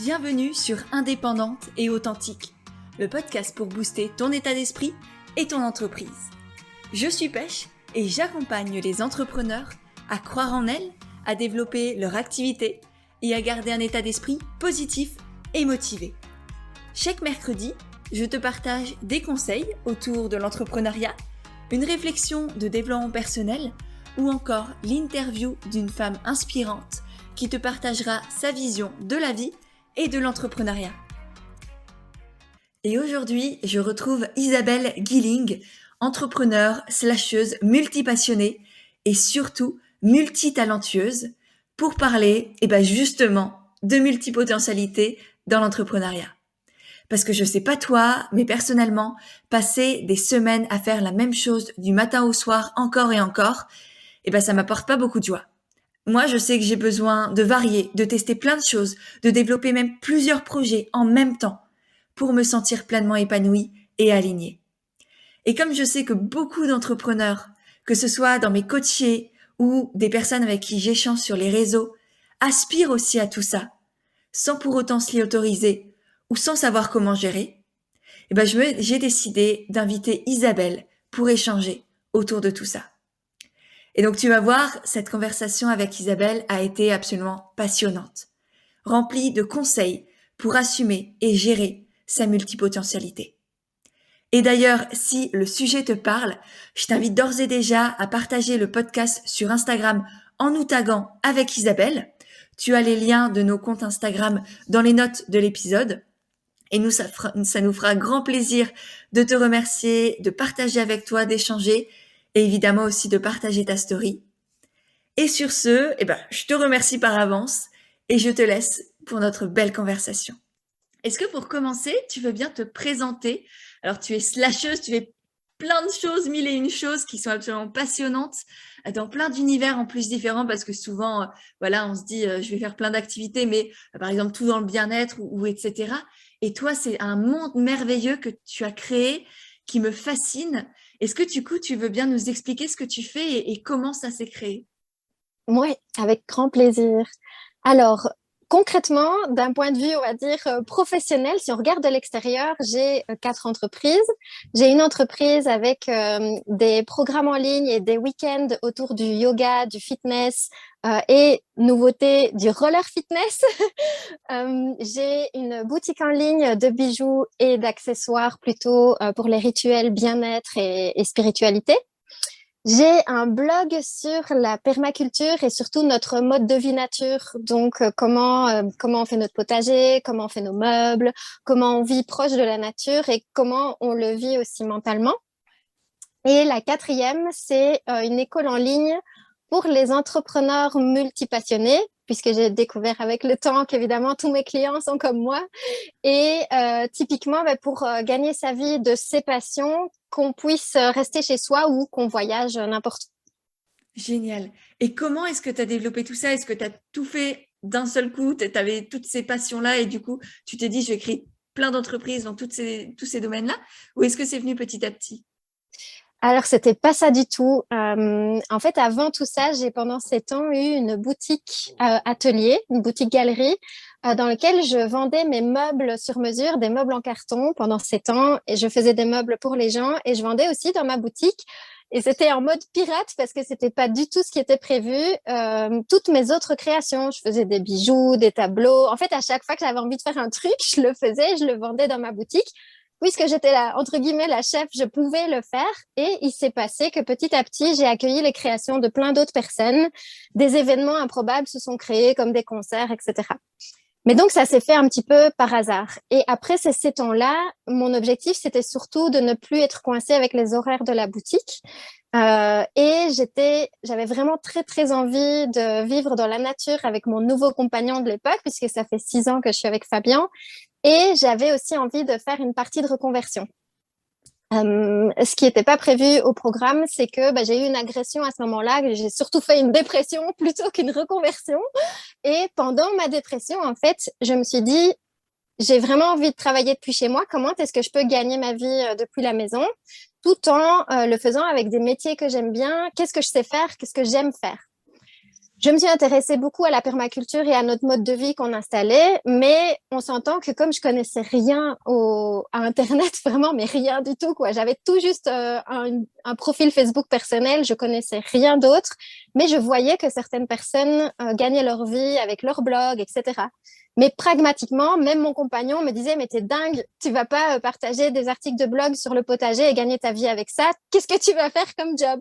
Bienvenue sur Indépendante et Authentique, le podcast pour booster ton état d'esprit et ton entreprise. Je suis Pêche et j'accompagne les entrepreneurs à croire en elles, à développer leur activité et à garder un état d'esprit positif et motivé. Chaque mercredi, je te partage des conseils autour de l'entrepreneuriat, une réflexion de développement personnel ou encore l'interview d'une femme inspirante qui te partagera sa vision de la vie et de l'entrepreneuriat. Et aujourd'hui, je retrouve Isabelle Guiling, entrepreneure, slasheuse, multipassionnée et surtout multitalentueuse pour parler justement de multipotentialité dans l'entrepreneuriat. Parce que je sais pas toi, mais personnellement, passer des semaines à faire la même chose du matin au soir encore et encore, ça m'apporte pas beaucoup de joie. Moi, je sais que j'ai besoin de varier, de tester plein de choses, de développer même plusieurs projets en même temps pour me sentir pleinement épanouie et alignée. Et comme je sais que beaucoup d'entrepreneurs, que ce soit dans mes coachés ou des personnes avec qui j'échange sur les réseaux, aspirent aussi à tout ça, sans pour autant se l'y autoriser ou sans savoir comment gérer, j'ai décidé d'inviter Isabelle pour échanger autour de tout ça. Et donc tu vas voir, cette conversation avec Isabelle a été absolument passionnante, remplie de conseils pour assumer et gérer sa multipotentialité. Et d'ailleurs, si le sujet te parle, je t'invite d'ores et déjà à partager le podcast sur Instagram en nous taguant avec Isabelle. Tu as les liens de nos comptes Instagram dans les notes de l'épisode. Et nous, ça nous fera grand plaisir de te remercier, de partager avec toi, d'échanger et évidemment aussi de partager ta story. Et sur ce, je te remercie par avance et je te laisse pour notre belle conversation. Est-ce que pour commencer, tu veux bien te présenter ? Alors, tu es slasheuse, tu fais plein de choses, 1001 choses qui sont absolument passionnantes dans plein d'univers en plus différents parce que souvent, on se dit, je vais faire plein d'activités, mais par exemple, tout dans le bien-être ou etc. Et toi, c'est un monde merveilleux que tu as créé qui me fascine. Est-ce que tu veux bien nous expliquer ce que tu fais et comment ça s'est créé ? Oui, avec grand plaisir. Alors, concrètement, d'un point de vue, on va dire, professionnel, si on regarde de l'extérieur, j'ai 4 entreprises. J'ai une entreprise avec des programmes en ligne et des week-ends autour du yoga, du fitness et nouveauté du roller fitness. J'ai une boutique en ligne de bijoux et d'accessoires plutôt pour les rituels bien-être et spiritualité. J'ai un blog sur la permaculture et surtout notre mode de vie nature. Donc, comment on fait notre potager, comment on fait nos meubles, comment on vit proche de la nature et comment on le vit aussi mentalement. Et la 4e, c'est une école en ligne pour les entrepreneurs multipassionnés, puisque j'ai découvert avec le temps qu'évidemment tous mes clients sont comme moi. Et typiquement, pour gagner sa vie de ses passions, qu'on puisse rester chez soi ou qu'on voyage n'importe où. Génial. Et comment est-ce que tu as développé tout ça ? Est-ce que tu as tout fait d'un seul coup ? Tu avais toutes ces passions-là et du coup, tu t'es dit, je vais créer plein d'entreprises dans tous ces domaines-là ? Ou est-ce que c'est venu petit à petit ? Alors, c'était pas ça du tout. En fait, avant tout ça, j'ai pendant 7 ans eu une boutique atelier, une boutique galerie, dans laquelle je vendais mes meubles sur mesure, des meubles en carton pendant 7 ans. Et je faisais des meubles pour les gens et je vendais aussi dans ma boutique. Et c'était en mode pirate parce que c'était pas du tout ce qui était prévu. Toutes mes autres créations, je faisais des bijoux, des tableaux. En fait, à chaque fois que j'avais envie de faire un truc, je le faisais, je le vendais dans ma boutique. Puisque j'étais là, entre guillemets, la chef, je pouvais le faire. Et il s'est passé que petit à petit, j'ai accueilli les créations de plein d'autres personnes. Des événements improbables se sont créés, comme des concerts, etc. Mais donc, ça s'est fait un petit peu par hasard. Et après ces 7 ans-là, mon objectif, c'était surtout de ne plus être coincée avec les horaires de la boutique. Et j'avais vraiment très, très envie de vivre dans la nature avec mon nouveau compagnon de l'époque, puisque ça fait 6 ans que je suis avec Fabien. Et j'avais aussi envie de faire une partie de reconversion. Ce qui n'était pas prévu au programme, c'est que j'ai eu une agression à ce moment-là, que j'ai surtout fait une dépression plutôt qu'une reconversion. Et pendant ma dépression, en fait, je me suis dit, j'ai vraiment envie de travailler depuis chez moi. Comment est-ce que je peux gagner ma vie depuis la maison, tout en le faisant avec des métiers que j'aime bien? Qu'est-ce que je sais faire? Qu'est-ce que j'aime faire? Je me suis intéressée beaucoup à la permaculture et à notre mode de vie qu'on installait, mais on s'entend que comme je connaissais rien à Internet, vraiment, mais rien du tout, quoi. J'avais tout juste un profil Facebook personnel, je connaissais rien d'autre, mais je voyais que certaines personnes gagnaient leur vie avec leur blog, etc. Mais pragmatiquement, même mon compagnon me disait, mais t'es dingue, tu vas pas partager des articles de blog sur le potager et gagner ta vie avec ça. Qu'est-ce que tu vas faire comme job?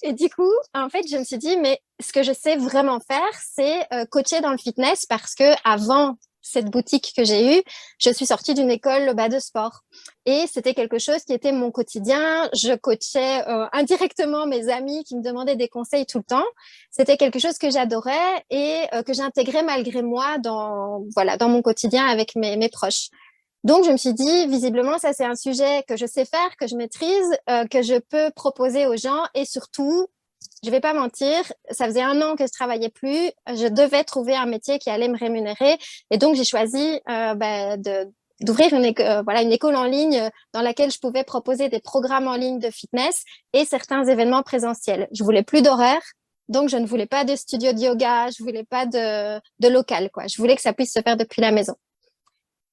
Et du coup, en fait, je me suis dit, mais ce que je sais vraiment faire, c'est coacher dans le fitness parce que avant cette boutique que j'ai eue, je suis sortie d'une école de sport. Et c'était quelque chose qui était mon quotidien. Je coachais indirectement mes amis qui me demandaient des conseils tout le temps. C'était quelque chose que j'adorais et que j'intégrais malgré moi dans mon quotidien avec mes proches. Donc, je me suis dit, visiblement, ça, c'est un sujet que je sais faire, que je maîtrise, que je peux proposer aux gens et surtout, je vais pas mentir, ça faisait 1 an que je travaillais plus, je devais trouver un métier qui allait me rémunérer et donc j'ai choisi d'ouvrir une école en ligne dans laquelle je pouvais proposer des programmes en ligne de fitness et certains événements présentiels. Je voulais plus d'horaire, donc je ne voulais pas de studio de yoga, je voulais pas de local, quoi. Je voulais que ça puisse se faire depuis la maison.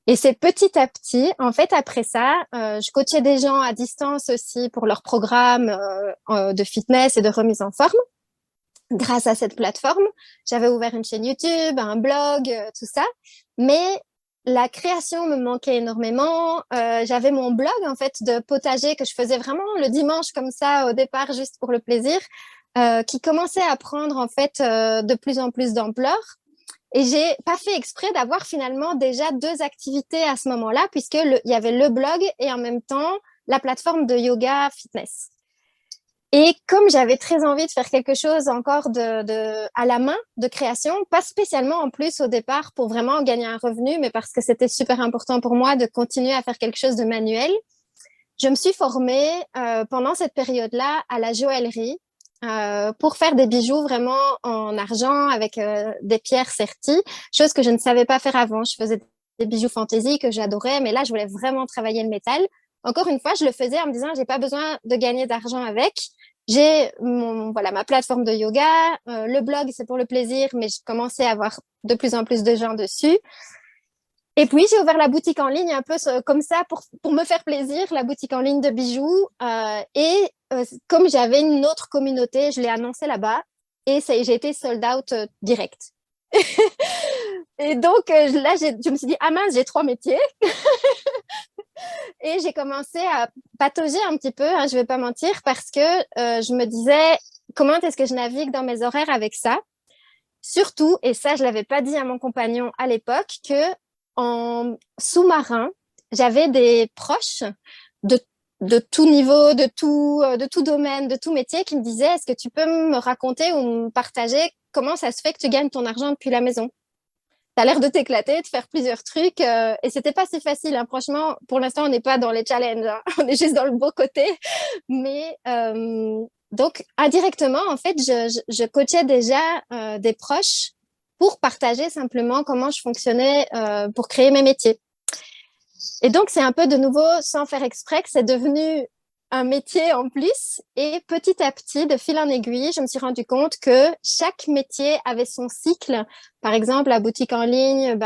Et c'est petit à petit, en fait, après ça, je coachais des gens à distance aussi pour leur programme de fitness et de remise en forme. Grâce à cette plateforme, j'avais ouvert une chaîne YouTube, un blog, tout ça. Mais la création me manquait énormément. J'avais mon blog, en fait, de potager que je faisais vraiment le dimanche comme ça, au départ, juste pour le plaisir, qui commençait à prendre, en fait, de plus en plus d'ampleur. Et j'ai pas fait exprès d'avoir finalement déjà 2 activités à ce moment-là, puisque il y avait le blog et en même temps la plateforme de yoga fitness. Et comme j'avais très envie de faire quelque chose encore à la main, de création, pas spécialement en plus au départ pour vraiment gagner un revenu, mais parce que c'était super important pour moi de continuer à faire quelque chose de manuel, je me suis formée pendant cette période-là à la joaillerie pour faire des bijoux vraiment en argent avec des pierres serties, chose que je ne savais pas faire avant. Je faisais des bijoux fantaisie que j'adorais, mais là, je voulais vraiment travailler le métal. Encore une fois, je le faisais en me disant, j'ai pas besoin de gagner d'argent avec. J'ai ma plateforme de yoga, le blog, c'est pour le plaisir, mais je commençais à avoir de plus en plus de gens dessus. Et puis, j'ai ouvert la boutique en ligne un peu comme ça pour me faire plaisir, la boutique en ligne de bijoux. Comme j'avais une autre communauté, je l'ai annoncé là-bas et j'ai été sold out direct. Et donc, là, je me suis dit, ah mince, j'ai 3 métiers. Et j'ai commencé à patauger un petit peu, hein, je vais pas mentir, parce que je me disais, comment est-ce que je navigue dans mes horaires avec ça? Surtout, et ça, je l'avais pas dit à mon compagnon à l'époque, que en sous-marin, j'avais des proches de tout niveau, de tout domaine, de tout métier qui me disaient, est-ce que tu peux me raconter ou me partager comment ça se fait que tu gagnes ton argent depuis la maison? T'as l'air de t'éclater, de faire plusieurs trucs, et c'était pas si facile, hein. Franchement, pour l'instant, on n'est pas dans les challenges, hein. On est juste dans le beau côté. Mais donc, indirectement, en fait, je coachais déjà des proches pour partager simplement comment je fonctionnais pour créer mes métiers. Et donc, c'est un peu de nouveau, sans faire exprès, que c'est devenu un métier en plus. Et petit à petit, de fil en aiguille, je me suis rendu compte que chaque métier avait son cycle. Par exemple, la boutique en ligne,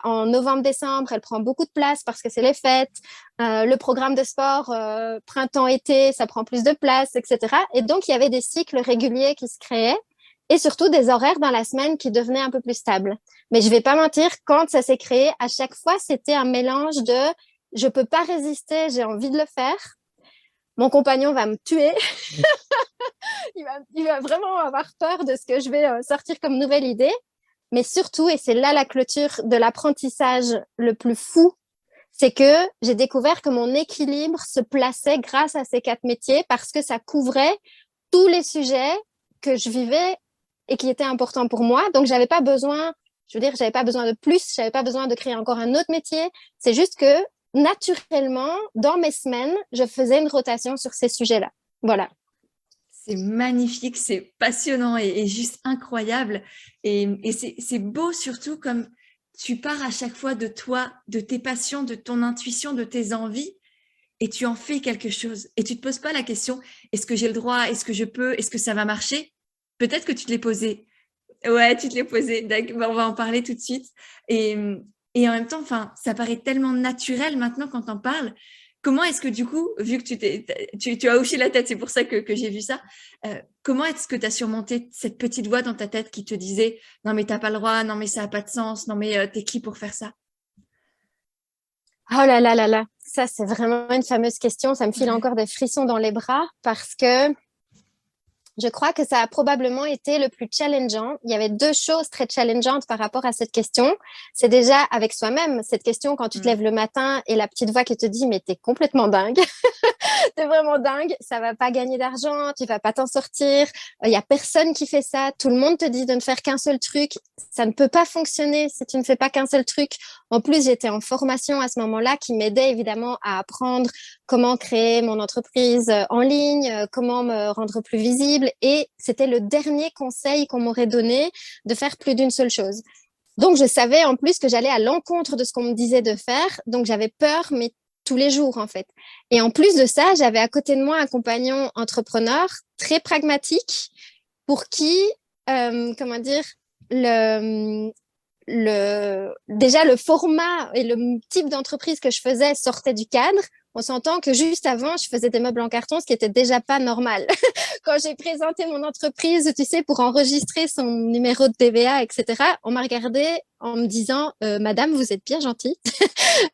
en novembre-décembre, elle prend beaucoup de place parce que c'est les fêtes. Le programme de sport, printemps-été, ça prend plus de place, etc. Et donc, il y avait des cycles réguliers qui se créaient et surtout des horaires dans la semaine qui devenaient un peu plus stables. Mais je vais pas mentir, quand ça s'est créé, à chaque fois, c'était un mélange de je peux pas résister, j'ai envie de le faire. Mon compagnon va me tuer. il va vraiment avoir peur de ce que je vais sortir comme nouvelle idée. Mais surtout, et c'est là la clôture de l'apprentissage le plus fou, c'est que j'ai découvert que mon équilibre se plaçait grâce à ces 4 métiers parce que ça couvrait tous les sujets que je vivais et qui étaient importants pour moi. Donc, j'avais pas besoin de plus, j'avais pas besoin de créer encore un autre métier. C'est juste que naturellement, dans mes semaines, je faisais une rotation sur ces sujets-là. Voilà. C'est magnifique, c'est passionnant et juste incroyable. Et c'est beau surtout comme tu pars à chaque fois de toi, de tes passions, de ton intuition, de tes envies et tu en fais quelque chose. Et tu ne te poses pas la question, est-ce que j'ai le droit, est-ce que je peux, est-ce que ça va marcher? Peut-être que tu te l'es posé Ouais, tu te l'es posé. On va en parler tout de suite. Et, et en même temps, enfin, ça paraît tellement naturel maintenant quand on parle. Comment est-ce que du coup, vu que tu as hoché la tête, c'est pour ça que j'ai vu ça, comment est-ce que tu as surmonté cette petite voix dans ta tête qui te disait non mais t'as pas le droit, non mais ça a pas de sens, non mais t'es qui pour faire ça? Oh là là là là, ça c'est vraiment une fameuse question. Ça me file Ouais. encore des frissons dans les bras parce que je crois que ça a probablement été le plus challengeant. Il y avait deux choses très challengeantes par rapport à cette question. C'est déjà avec soi-même, cette question quand tu te lèves le matin et la petite voix qui te dit mais t'es complètement dingue. T'es vraiment dingue, ça va pas gagner d'argent, tu vas pas t'en sortir, il y a personne qui fait ça, tout le monde te dit de ne faire qu'un seul truc, ça ne peut pas fonctionner si tu ne fais pas qu'un seul truc. En plus, j'étais en formation à ce moment-là qui m'aidait évidemment à apprendre comment créer mon entreprise en ligne, comment me rendre plus visible et c'était le dernier conseil qu'on m'aurait donné de faire plus d'une seule chose. Donc, je savais en plus que j'allais à l'encontre de ce qu'on me disait de faire. Donc, j'avais peur, mais tous les jours, en fait. Et en plus de ça, j'avais à côté de moi un compagnon entrepreneur très pragmatique pour qui, comment dire, déjà le format et le type d'entreprise que je faisais sortait du cadre. On s'entend que juste avant, je faisais des meubles en carton, ce qui était déjà pas normal. Quand j'ai présenté mon entreprise, tu sais, pour enregistrer son numéro de TVA, etc., on m'a regardé en me disant Madame, vous êtes bien gentille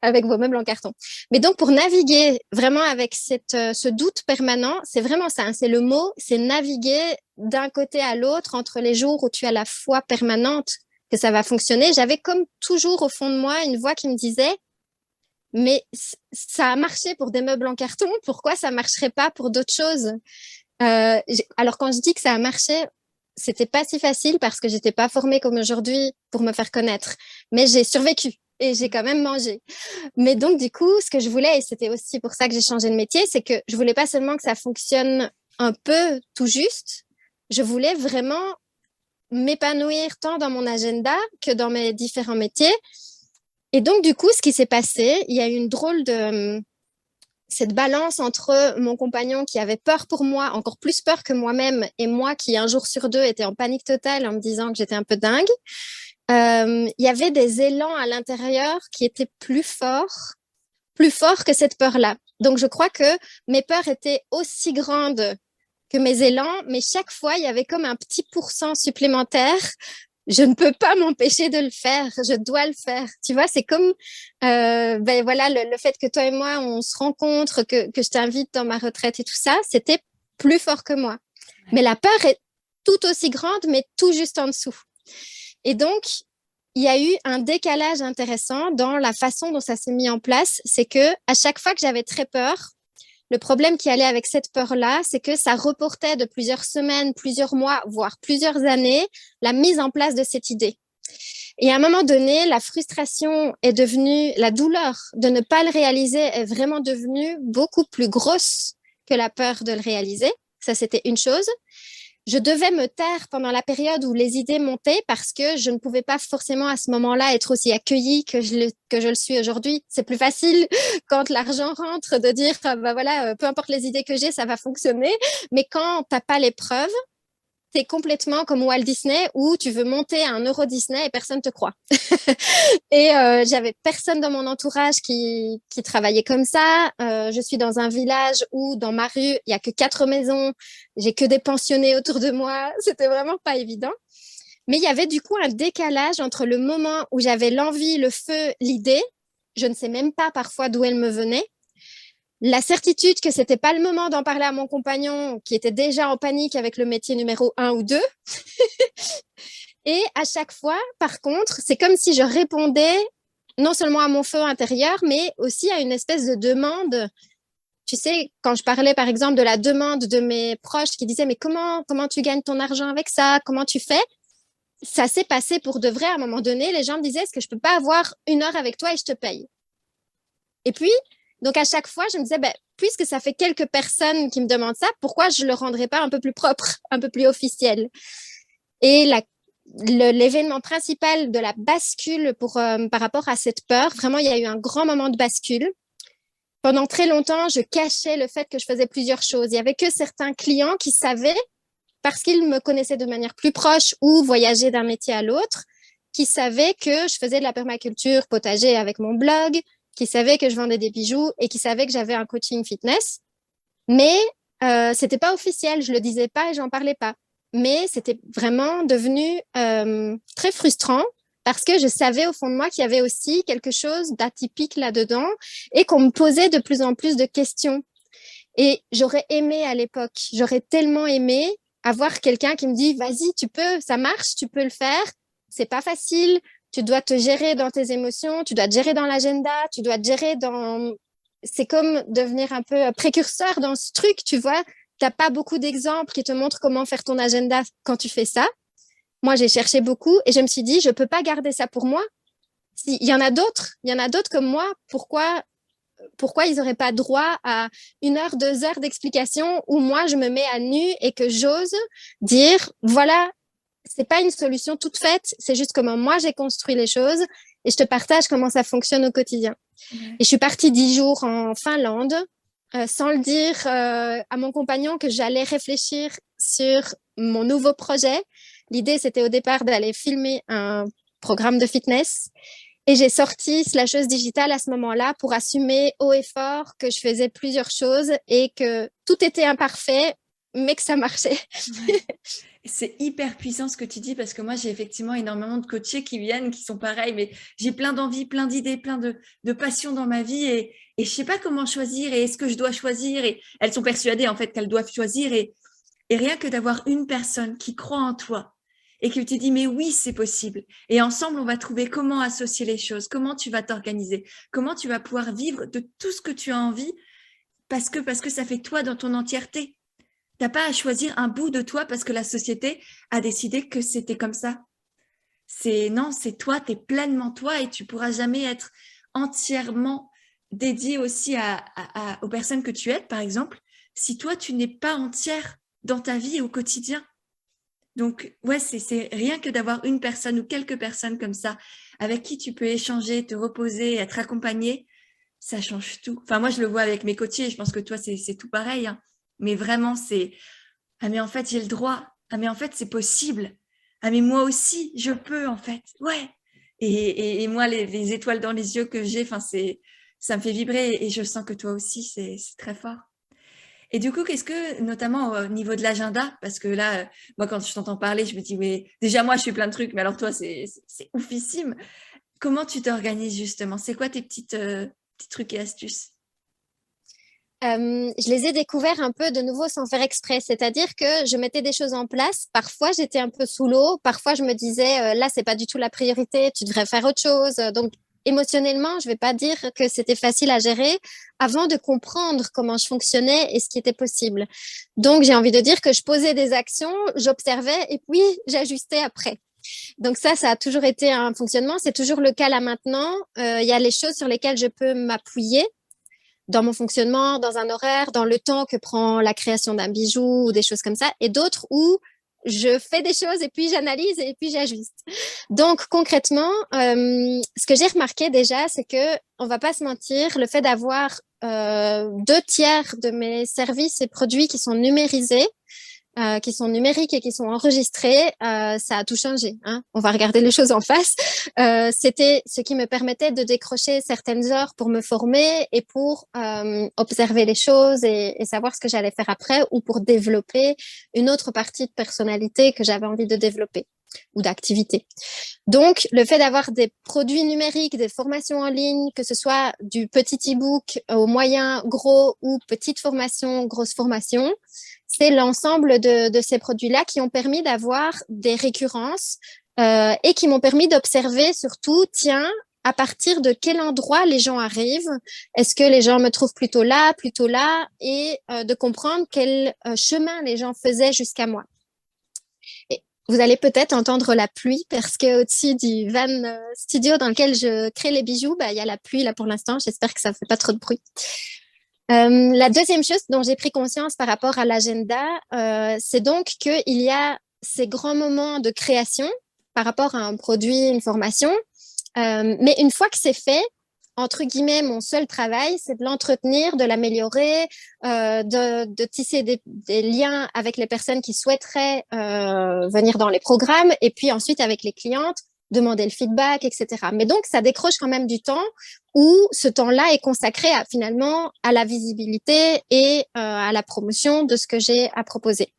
avec vos meubles en carton. Mais donc, pour naviguer vraiment avec ce doute permanent, c'est vraiment ça, hein, c'est le mot, c'est naviguer d'un côté à l'autre entre les jours où tu as la foi permanente que ça va fonctionner. J'avais comme toujours au fond de moi une voix qui me disait mais ça a marché pour des meubles en carton, pourquoi ça marcherait pas pour d'autres choses? Alors quand je dis que ça a marché, c'était pas si facile parce que j'étais pas formée comme aujourd'hui pour me faire connaître, mais j'ai survécu et j'ai quand même mangé. Mais donc du coup, ce que je voulais, et c'était aussi pour ça que j'ai changé de métier, c'est que je voulais pas seulement que ça fonctionne un peu tout juste, je voulais vraiment m'épanouir tant dans mon agenda que dans mes différents métiers. Et donc, du coup, ce qui s'est passé, il y a eu une drôle de cette balance entre mon compagnon qui avait peur pour moi, encore plus peur que moi-même, et moi qui, un jour sur deux, était en panique totale en me disant que j'étais un peu dingue. Il y avait des élans à l'intérieur qui étaient plus forts que cette peur-là. Donc, je crois que mes peurs étaient aussi grandes que mes élans, mais chaque fois, il y avait comme un petit pourcent supplémentaire. Je ne peux pas m'empêcher de le faire, je dois le faire. Tu vois, c'est comme ben voilà, le fait que toi et moi, on se rencontre, que je t'invite dans ma retraite et tout ça, c'était plus fort que moi. Mais la peur est tout aussi grande, mais tout juste en dessous. Et donc, il y a eu un décalage intéressant dans la façon dont ça s'est mis en place. C'est que à chaque fois que j'avais très peur, le problème qui allait avec cette peur-là, c'est que ça reportait de plusieurs semaines, plusieurs mois, voire plusieurs années, la mise en place de cette idée. Et à un moment donné, la frustration est devenue, la douleur de ne pas le réaliser est vraiment devenue beaucoup plus grosse que la peur de le réaliser. Ça, c'était une chose. Je devais me taire pendant la période où les idées montaient parce que je ne pouvais pas forcément à ce moment-là être aussi accueillie que je le suis aujourd'hui. C'est plus facile quand l'argent rentre de dire, bah voilà, peu importe les idées que j'ai, ça va fonctionner. Mais quand t'as pas les preuves, t'es complètement comme Walt Disney où tu veux monter un Euro Disney et personne te croit. Et j'avais personne dans mon entourage qui travaillait comme ça. Je suis dans un village où dans ma rue, il y a que 4 maisons. J'ai que des pensionnés autour de moi. C'était vraiment pas évident. Mais il y avait du coup un décalage entre le moment où j'avais l'envie, le feu, l'idée. Je ne sais même pas parfois d'où elle me venait. La certitude que c'était pas le moment d'en parler à mon compagnon qui était déjà en panique avec le métier numéro 1 ou 2. Et à chaque fois, par contre, c'est comme si je répondais non seulement à mon feu intérieur, mais aussi à une espèce de demande. Tu sais, quand je parlais par exemple de la demande de mes proches qui disaient mais comment tu gagnes ton argent avec ça? Comment tu fais? Ça s'est passé pour de vrai à un moment donné. Les gens me disaient est-ce que je peux pas avoir 1 heure avec toi et je te paye? Et puis, donc à chaque fois, je me disais, ben, puisque ça fait quelques personnes qui me demandent ça, pourquoi je le rendrais pas un peu plus propre, un peu plus officiel? Et l'événement principal de la bascule par rapport à cette peur, vraiment, il y a eu un grand moment de bascule. Pendant très longtemps, je cachais le fait que je faisais plusieurs choses. Il y avait que certains clients qui savaient parce qu'ils me connaissaient de manière plus proche ou voyageaient d'un métier à l'autre, qui savaient que je faisais de la permaculture potager avec mon blog, qui savaient que je vendais des bijoux et qui savaient que j'avais un coaching fitness. Mais c'était pas officiel, je le disais pas et j'en parlais pas. Mais c'était vraiment devenu très frustrant parce que je savais au fond de moi qu'il y avait aussi quelque chose d'atypique là-dedans et qu'on me posait de plus en plus de questions. Et j'aurais aimé à l'époque, j'aurais tellement aimé avoir quelqu'un qui me dit vas-y, tu peux, ça marche, tu peux le faire. C'est pas facile, tu dois te gérer dans tes émotions, tu dois te gérer dans l'agenda, tu dois te gérer dans... C'est comme devenir un peu précurseur dans ce truc, tu vois. T'as pas beaucoup d'exemples qui te montrent comment faire ton agenda quand tu fais ça. Moi, j'ai cherché beaucoup et je me suis dit, je peux pas garder ça pour moi. Il y en a d'autres comme moi. Pourquoi ils n'auraient pas droit à 1 heure, 2 heures d'explication où moi, je me mets à nu et que j'ose dire, voilà, c'est pas une solution toute faite, c'est juste comment moi, j'ai construit les choses et je te partage comment ça fonctionne au quotidien. Ouais. Et je suis partie 10 jours en Finlande sans le dire à mon compagnon que j'allais réfléchir sur mon nouveau projet. L'idée, c'était au départ d'aller filmer un programme de fitness. Et j'ai sorti Slasheuse Digitale à ce moment-là pour assumer haut et fort que je faisais plusieurs choses et que tout était imparfait, mais que ça marchait. Ouais. C'est hyper puissant ce que tu dis parce que moi, j'ai effectivement énormément de coachés qui viennent, qui sont pareils, mais j'ai plein d'envies, plein d'idées, plein de passions dans ma vie et je ne sais pas comment choisir et est-ce que je dois choisir et elles sont persuadées en fait qu'elles doivent choisir et rien que d'avoir une personne qui croit en toi et qui te dit mais oui, c'est possible. Et ensemble, on va trouver comment associer les choses, comment tu vas t'organiser, comment tu vas pouvoir vivre de tout ce que tu as envie parce que ça fait toi dans ton entièreté. Tu n'as pas à choisir un bout de toi parce que la société a décidé que c'était comme ça. Non, c'est toi, tu es pleinement toi et tu ne pourras jamais être entièrement dédié aussi aux personnes que tu aides, par exemple, si toi, tu n'es pas entière dans ta vie au quotidien. Donc, ouais, c'est rien que d'avoir une personne ou quelques personnes comme ça avec qui tu peux échanger, te reposer, être accompagné, ça change tout. Enfin, moi, je le vois avec mes coachés, je pense que toi, c'est tout pareil. Hein. Mais vraiment, c'est « Ah, mais en fait, j'ai le droit. Ah, mais en fait, c'est possible. Ah, mais moi aussi, je peux, en fait. Ouais. » Et moi, les étoiles dans les yeux que j'ai, enfin, ça me fait vibrer et je sens que toi aussi, c'est très fort. Et du coup, qu'est-ce que, notamment au niveau de l'agenda, parce que là, moi, quand je t'entends parler, je me dis, mais déjà, moi, je fais plein de trucs, mais alors toi, c'est oufissime. Comment tu t'organises justement? C'est quoi tes petits trucs et astuces? Je les ai découverts un peu de nouveau sans faire exprès, c'est-à-dire que je mettais des choses en place. Parfois, j'étais un peu sous l'eau. Parfois, je me disais, là, c'est pas du tout la priorité, tu devrais faire autre chose. Donc, émotionnellement, je vais pas dire que c'était facile à gérer avant de comprendre comment je fonctionnais et ce qui était possible. Donc, j'ai envie de dire que je posais des actions, j'observais et puis j'ajustais après. Donc ça a toujours été un fonctionnement. C'est toujours le cas là maintenant. Il y a les choses sur lesquelles je peux m'appuyer dans mon fonctionnement, dans un horaire, dans le temps que prend la création d'un bijou ou des choses comme ça, et d'autres où je fais des choses et puis j'analyse et puis j'ajuste. Donc concrètement, ce que j'ai remarqué déjà, c'est que on va pas se mentir, le fait d'avoir 2/3 de mes services et produits qui sont numérisés, qui sont numériques et qui sont enregistrés, ça a tout changé. Hein. On va regarder les choses en face. C'était ce qui me permettait de décrocher certaines heures pour me former et pour observer les choses et savoir ce que j'allais faire après ou pour développer une autre partie de personnalité que j'avais envie de développer ou d'activité. Donc, le fait d'avoir des produits numériques, des formations en ligne, que ce soit du petit e-book au moyen, gros ou petite formation, grosse formation, c'est l'ensemble de ces produits-là qui ont permis d'avoir des récurrences et qui m'ont permis d'observer surtout, tiens, à partir de quel endroit les gens arrivent, est-ce que les gens me trouvent plutôt là, et de comprendre quel chemin les gens faisaient jusqu'à moi. Et vous allez peut-être entendre la pluie parce que au-dessus du van studio dans lequel je crée les bijoux, il y a la pluie là pour l'instant. J'espère que ça ne fait pas trop de bruit. La deuxième chose dont j'ai pris conscience par rapport à l'agenda, c'est donc qu'il y a ces grands moments de création par rapport à un produit, une formation. Mais une fois que c'est fait, entre guillemets, mon seul travail, c'est de l'entretenir, de l'améliorer, de tisser des liens avec les personnes qui souhaiteraient venir dans les programmes et puis ensuite avec les clientes, demander le feedback, etc. Mais donc, ça décroche quand même du temps où ce temps-là est consacré finalement à la visibilité et à la promotion de ce que j'ai à proposer.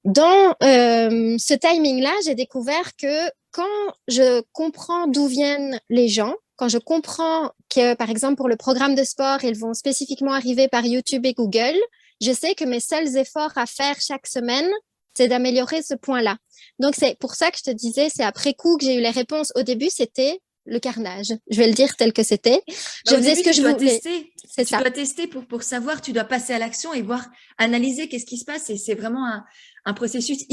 Dans ce timing-là, j'ai découvert que quand je comprends d'où viennent les gens, quand je comprends que, par exemple, pour le programme de sport, ils vont spécifiquement arriver par YouTube et Google, je sais que mes seuls efforts à faire chaque semaine, c'est d'améliorer ce point-là. Donc, c'est pour ça que je te disais, c'est après coup que j'ai eu les réponses. Au début, c'était le carnage. Je vais le dire tel que c'était. Je faisais ce que je voulais. C'est ça. Tu dois tester pour savoir, tu dois passer à l'action et voir, analyser qu'est-ce qui se passe. Et c'est vraiment un processus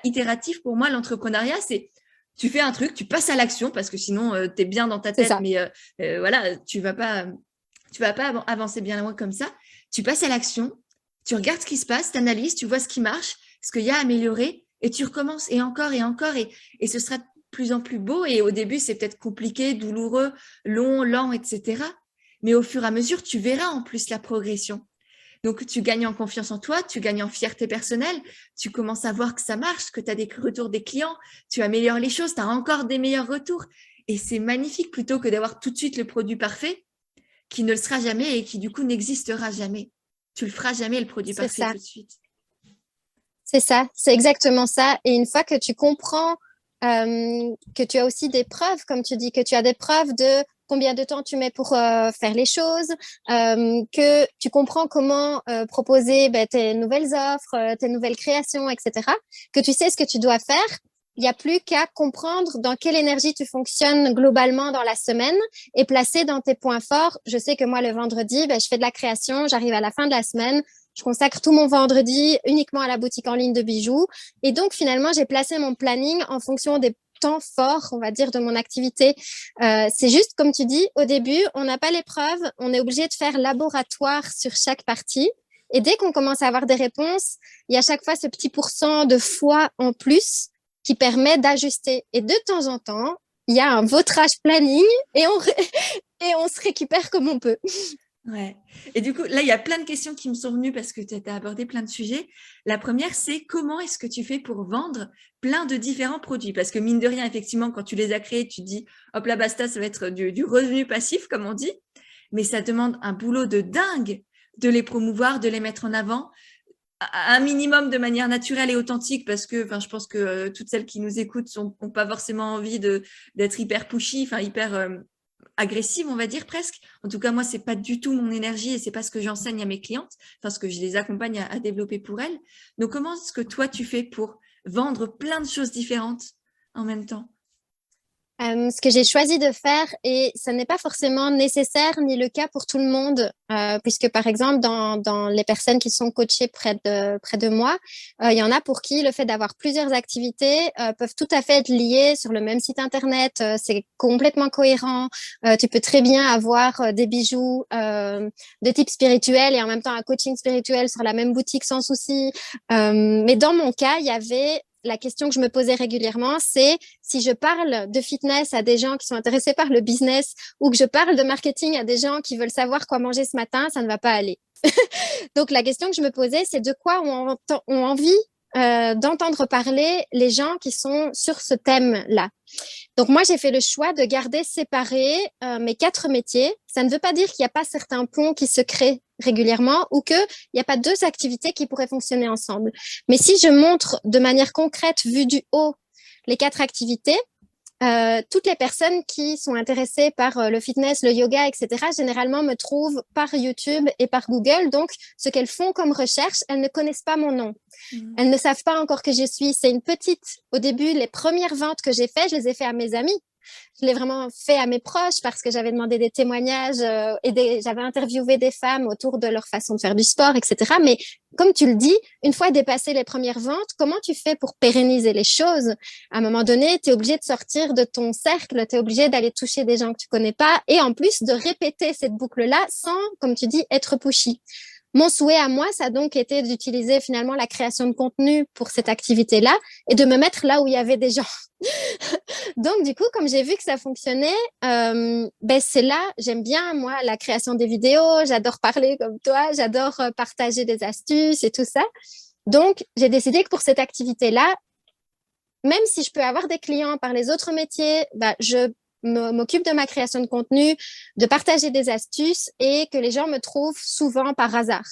itératif. Pour moi, l'entrepreneuriat, c'est tu fais un truc, tu passes à l'action parce que sinon, tu es bien dans ta tête, mais voilà, tu vas pas avancer bien loin comme ça. Tu passes à l'action, tu regardes ce qui se passe, tu analyses, tu vois ce qui marche, ce qu'il y a à améliorer et tu recommences et encore et ce sera de plus en plus beau. Et au début, c'est peut-être compliqué, douloureux, long, lent, etc. Mais au fur et à mesure, tu verras en plus la progression. Donc, tu gagnes en confiance en toi, tu gagnes en fierté personnelle, tu commences à voir que ça marche, que tu as des retours des clients, tu améliores les choses, tu as encore des meilleurs retours. Et c'est magnifique plutôt que d'avoir tout de suite le produit parfait qui ne le sera jamais et qui du coup n'existera jamais. Tu le feras jamais le produit parfait tout de suite. C'est ça, c'est exactement ça. Et une fois que tu comprends que tu as aussi des preuves, comme tu dis, que tu as des preuves de combien de temps tu mets pour faire les choses, que tu comprends comment proposer tes nouvelles offres, tes nouvelles créations, etc., que tu sais ce que tu dois faire, il n'y a plus qu'à comprendre dans quelle énergie tu fonctionnes globalement dans la semaine et placer dans tes points forts. Je sais que moi, le vendredi, je fais de la création, j'arrive à la fin de la semaine, je consacre tout mon vendredi uniquement à la boutique en ligne de bijoux. Et donc, finalement, j'ai placé mon planning en fonction des temps forts, on va dire, de mon activité. C'est juste, comme tu dis, au début, on n'a pas les preuves, on est obligé de faire laboratoire sur chaque partie. Et dès qu'on commence à avoir des réponses, il y a à chaque fois ce petit pourcent de foi en plus qui permet d'ajuster. Et de temps en temps, il y a un vautrage planning et on se récupère comme on peut. Ouais. Et du coup, là, il y a plein de questions qui me sont venues parce que tu as abordé plein de sujets. La première, c'est comment est-ce que tu fais pour vendre plein de différents produits? Parce que mine de rien, effectivement, quand tu les as créés, tu te dis, hop là, basta, ça va être du revenu passif, comme on dit. Mais ça demande un boulot de dingue de les promouvoir, de les mettre en avant, un minimum de manière naturelle et authentique, parce que je pense que toutes celles qui nous écoutent n'ont pas forcément envie d'être hyper pushy, hyper agressive, on va dire presque. En tout cas, moi, c'est pas du tout mon énergie et c'est pas ce que j'enseigne à mes clientes, ce que je les accompagne à développer pour elles. Donc, comment est-ce que toi, tu fais pour vendre plein de choses différentes en même temps? Ce que j'ai choisi de faire, et ça n'est pas forcément nécessaire ni le cas pour tout le monde, puisque par exemple, dans les personnes qui sont coachées près de moi, il y en a pour qui le fait d'avoir plusieurs activités peuvent tout à fait être liées sur le même site internet. C'est complètement cohérent. Tu peux très bien avoir des bijoux de type spirituel et en même temps un coaching spirituel sur la même boutique sans souci. Mais dans mon cas, il y avait la question que je me posais régulièrement, c'est si je parle de fitness à des gens qui sont intéressés par le business ou que je parle de marketing à des gens qui veulent savoir quoi manger ce matin, ça ne va pas aller. Donc, la question que je me posais, c'est de quoi ont envie d'entendre parler les gens qui sont sur ce thème-là. Donc, moi, j'ai fait le choix de garder séparés mes 4 métiers. Ça ne veut pas dire qu'il n'y a pas certains ponts qui se créent régulièrement ou qu'il n'y a pas 2 activités qui pourraient fonctionner ensemble. Mais si je montre de manière concrète, vue du haut, les 4 activités, toutes les personnes qui sont intéressées par le fitness, le yoga, etc., généralement me trouvent par YouTube et par Google. Donc, ce qu'elles font comme recherche, elles ne connaissent pas mon nom. Elles ne savent pas encore que je suis. C'est une petite. Au début, les premières ventes que j'ai faites, je les ai fait à mes amis. Je l'ai vraiment fait à mes proches parce que j'avais demandé des témoignages j'avais interviewé des femmes autour de leur façon de faire du sport, etc. Mais comme tu le dis, une fois dépassé les premières ventes, comment tu fais pour pérenniser les choses? À un moment donné, tu es obligé de sortir de ton cercle, tu es obligé d'aller toucher des gens que tu connais pas et en plus de répéter cette boucle-là sans, comme tu dis, être pushy. Mon souhait à moi, ça a donc été d'utiliser finalement la création de contenu pour cette activité-là et de me mettre là où il y avait des gens. Donc, du coup, comme j'ai vu que ça fonctionnait, c'est là, j'aime bien, moi, la création des vidéos, j'adore parler comme toi, j'adore partager des astuces et tout ça. Donc, j'ai décidé que pour cette activité-là, même si je peux avoir des clients par les autres métiers, je m'occupe de ma création de contenu, de partager des astuces et que les gens me trouvent souvent par hasard.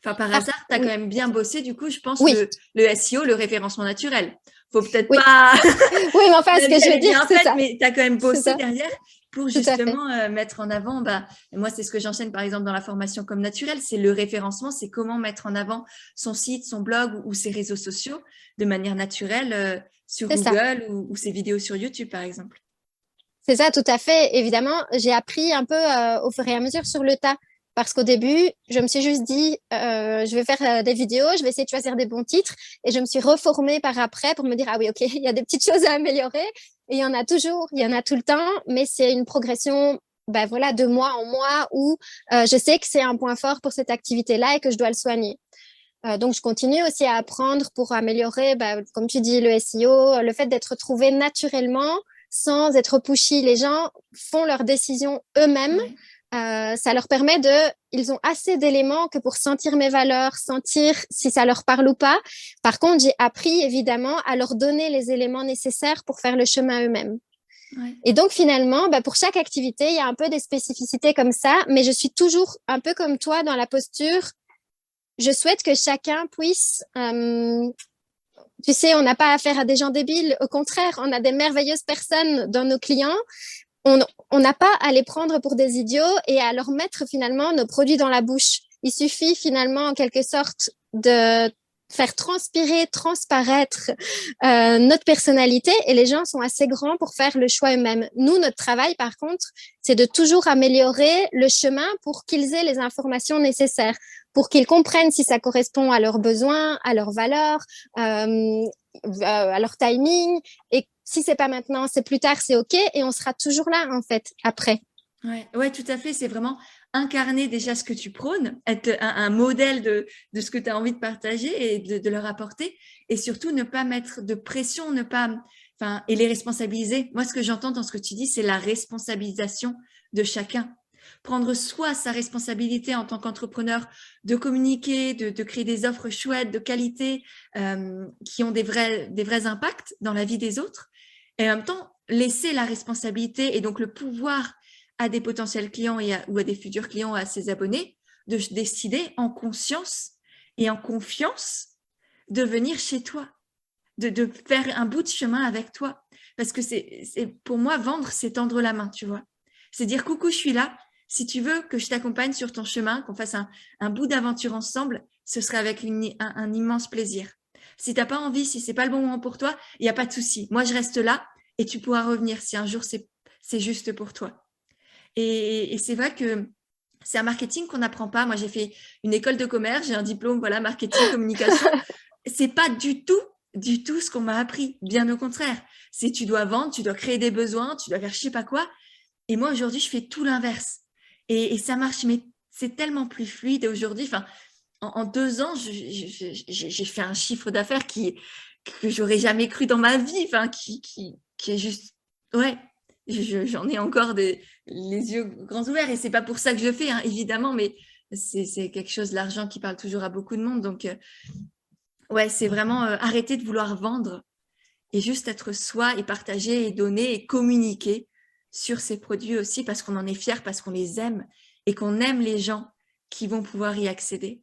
Enfin, par hasard, tu as quand même bien bossé, du coup, je pense, Oui. le SEO, le référencement naturel. Faut peut-être Oui. pas. Oui, mais enfin, ce que je veux dire, c'est ça. Mais tu as quand même bossé derrière pour Tout justement mettre en avant. Moi, c'est ce que j'enseigne, par exemple, dans la formation Comme Naturel, c'est le référencement, c'est comment mettre en avant son site, son blog ou ses réseaux sociaux de manière naturelle sur Google ou ses vidéos sur YouTube, par exemple. C'est ça, tout à fait. Évidemment, j'ai appris un peu au fur et à mesure sur le tas. Parce qu'au début, je me suis juste dit, je vais faire des vidéos, je vais essayer de choisir des bons titres. Et je me suis reformée par après pour me dire, ah oui, OK, il y a des petites choses à améliorer. Et il y en a toujours, il y en a tout le temps. Mais c'est une progression de mois en mois où je sais que c'est un point fort pour cette activité-là et que je dois le soigner. Donc, je continue aussi à apprendre pour améliorer, comme tu dis, le SEO, le fait d'être trouvé naturellement sans être pushy. Les gens font leurs décisions eux-mêmes. Ouais. Ça leur permet ils ont assez d'éléments que pour sentir mes valeurs, sentir si ça leur parle ou pas. Par contre, j'ai appris évidemment à leur donner les éléments nécessaires pour faire le chemin eux-mêmes. Ouais. Et donc finalement, pour chaque activité, il y a un peu des spécificités comme ça, mais je suis toujours un peu comme toi dans la posture. Je souhaite que chacun puisse tu sais, on n'a pas affaire à des gens débiles. Au contraire, on a des merveilleuses personnes dans nos clients. On n'a pas à les prendre pour des idiots et à leur mettre finalement nos produits dans la bouche. Il suffit finalement en quelque sorte de faire transparaître notre personnalité et les gens sont assez grands pour faire le choix eux-mêmes. Nous, notre travail par contre, c'est de toujours améliorer le chemin pour qu'ils aient les informations nécessaires, pour qu'ils comprennent si ça correspond à leurs besoins, à leurs valeurs, à leur timing et si c'est pas maintenant, c'est plus tard, c'est OK. Et on sera toujours là, en fait, après. Ouais, tout à fait. C'est vraiment incarner déjà ce que tu prônes, être un modèle de ce que tu as envie de partager et de leur apporter. Et surtout, ne pas mettre de pression, et les responsabiliser. Moi, ce que j'entends dans ce que tu dis, c'est la responsabilisation de chacun. Prendre soi sa responsabilité en tant qu'entrepreneur de communiquer, de créer des offres chouettes, de qualité, qui ont des vrais impacts dans la vie des autres. Et en même temps, laisser la responsabilité et donc le pouvoir à des potentiels clients ou à des futurs clients, à ses abonnés, de décider en conscience et en confiance de venir chez toi, de faire un bout de chemin avec toi. Parce que pour moi, vendre, c'est tendre la main, tu vois. C'est dire, coucou, je suis là. Si tu veux que je t'accompagne sur ton chemin, qu'on fasse un bout d'aventure ensemble, ce serait avec un immense plaisir. Si tu n'as pas envie, si ce n'est pas le bon moment pour toi, il n'y a pas de souci. Moi, je reste là et tu pourras revenir si un jour c'est juste pour toi. Et c'est vrai que c'est un marketing qu'on n'apprend pas. Moi, j'ai fait une école de commerce, j'ai un diplôme, marketing, communication. C'est pas du tout ce qu'on m'a appris. Bien au contraire. C'est tu dois vendre, tu dois créer des besoins, tu dois faire je sais pas quoi. Et moi, aujourd'hui, je fais tout l'inverse. Et ça marche, mais c'est tellement plus fluide. Et aujourd'hui, en 2 ans, j'ai fait un chiffre d'affaires que j'aurais jamais cru dans ma vie, qui est juste, ouais, j'en ai encore les yeux grands ouverts et c'est pas pour ça que je fais, hein, évidemment, mais c'est quelque chose, l'argent qui parle toujours à beaucoup de monde. Donc, ouais, c'est vraiment arrêter de vouloir vendre et juste être soi et partager et donner et communiquer sur ces produits aussi parce qu'on en est fier, parce qu'on les aime et qu'on aime les gens qui vont pouvoir y accéder.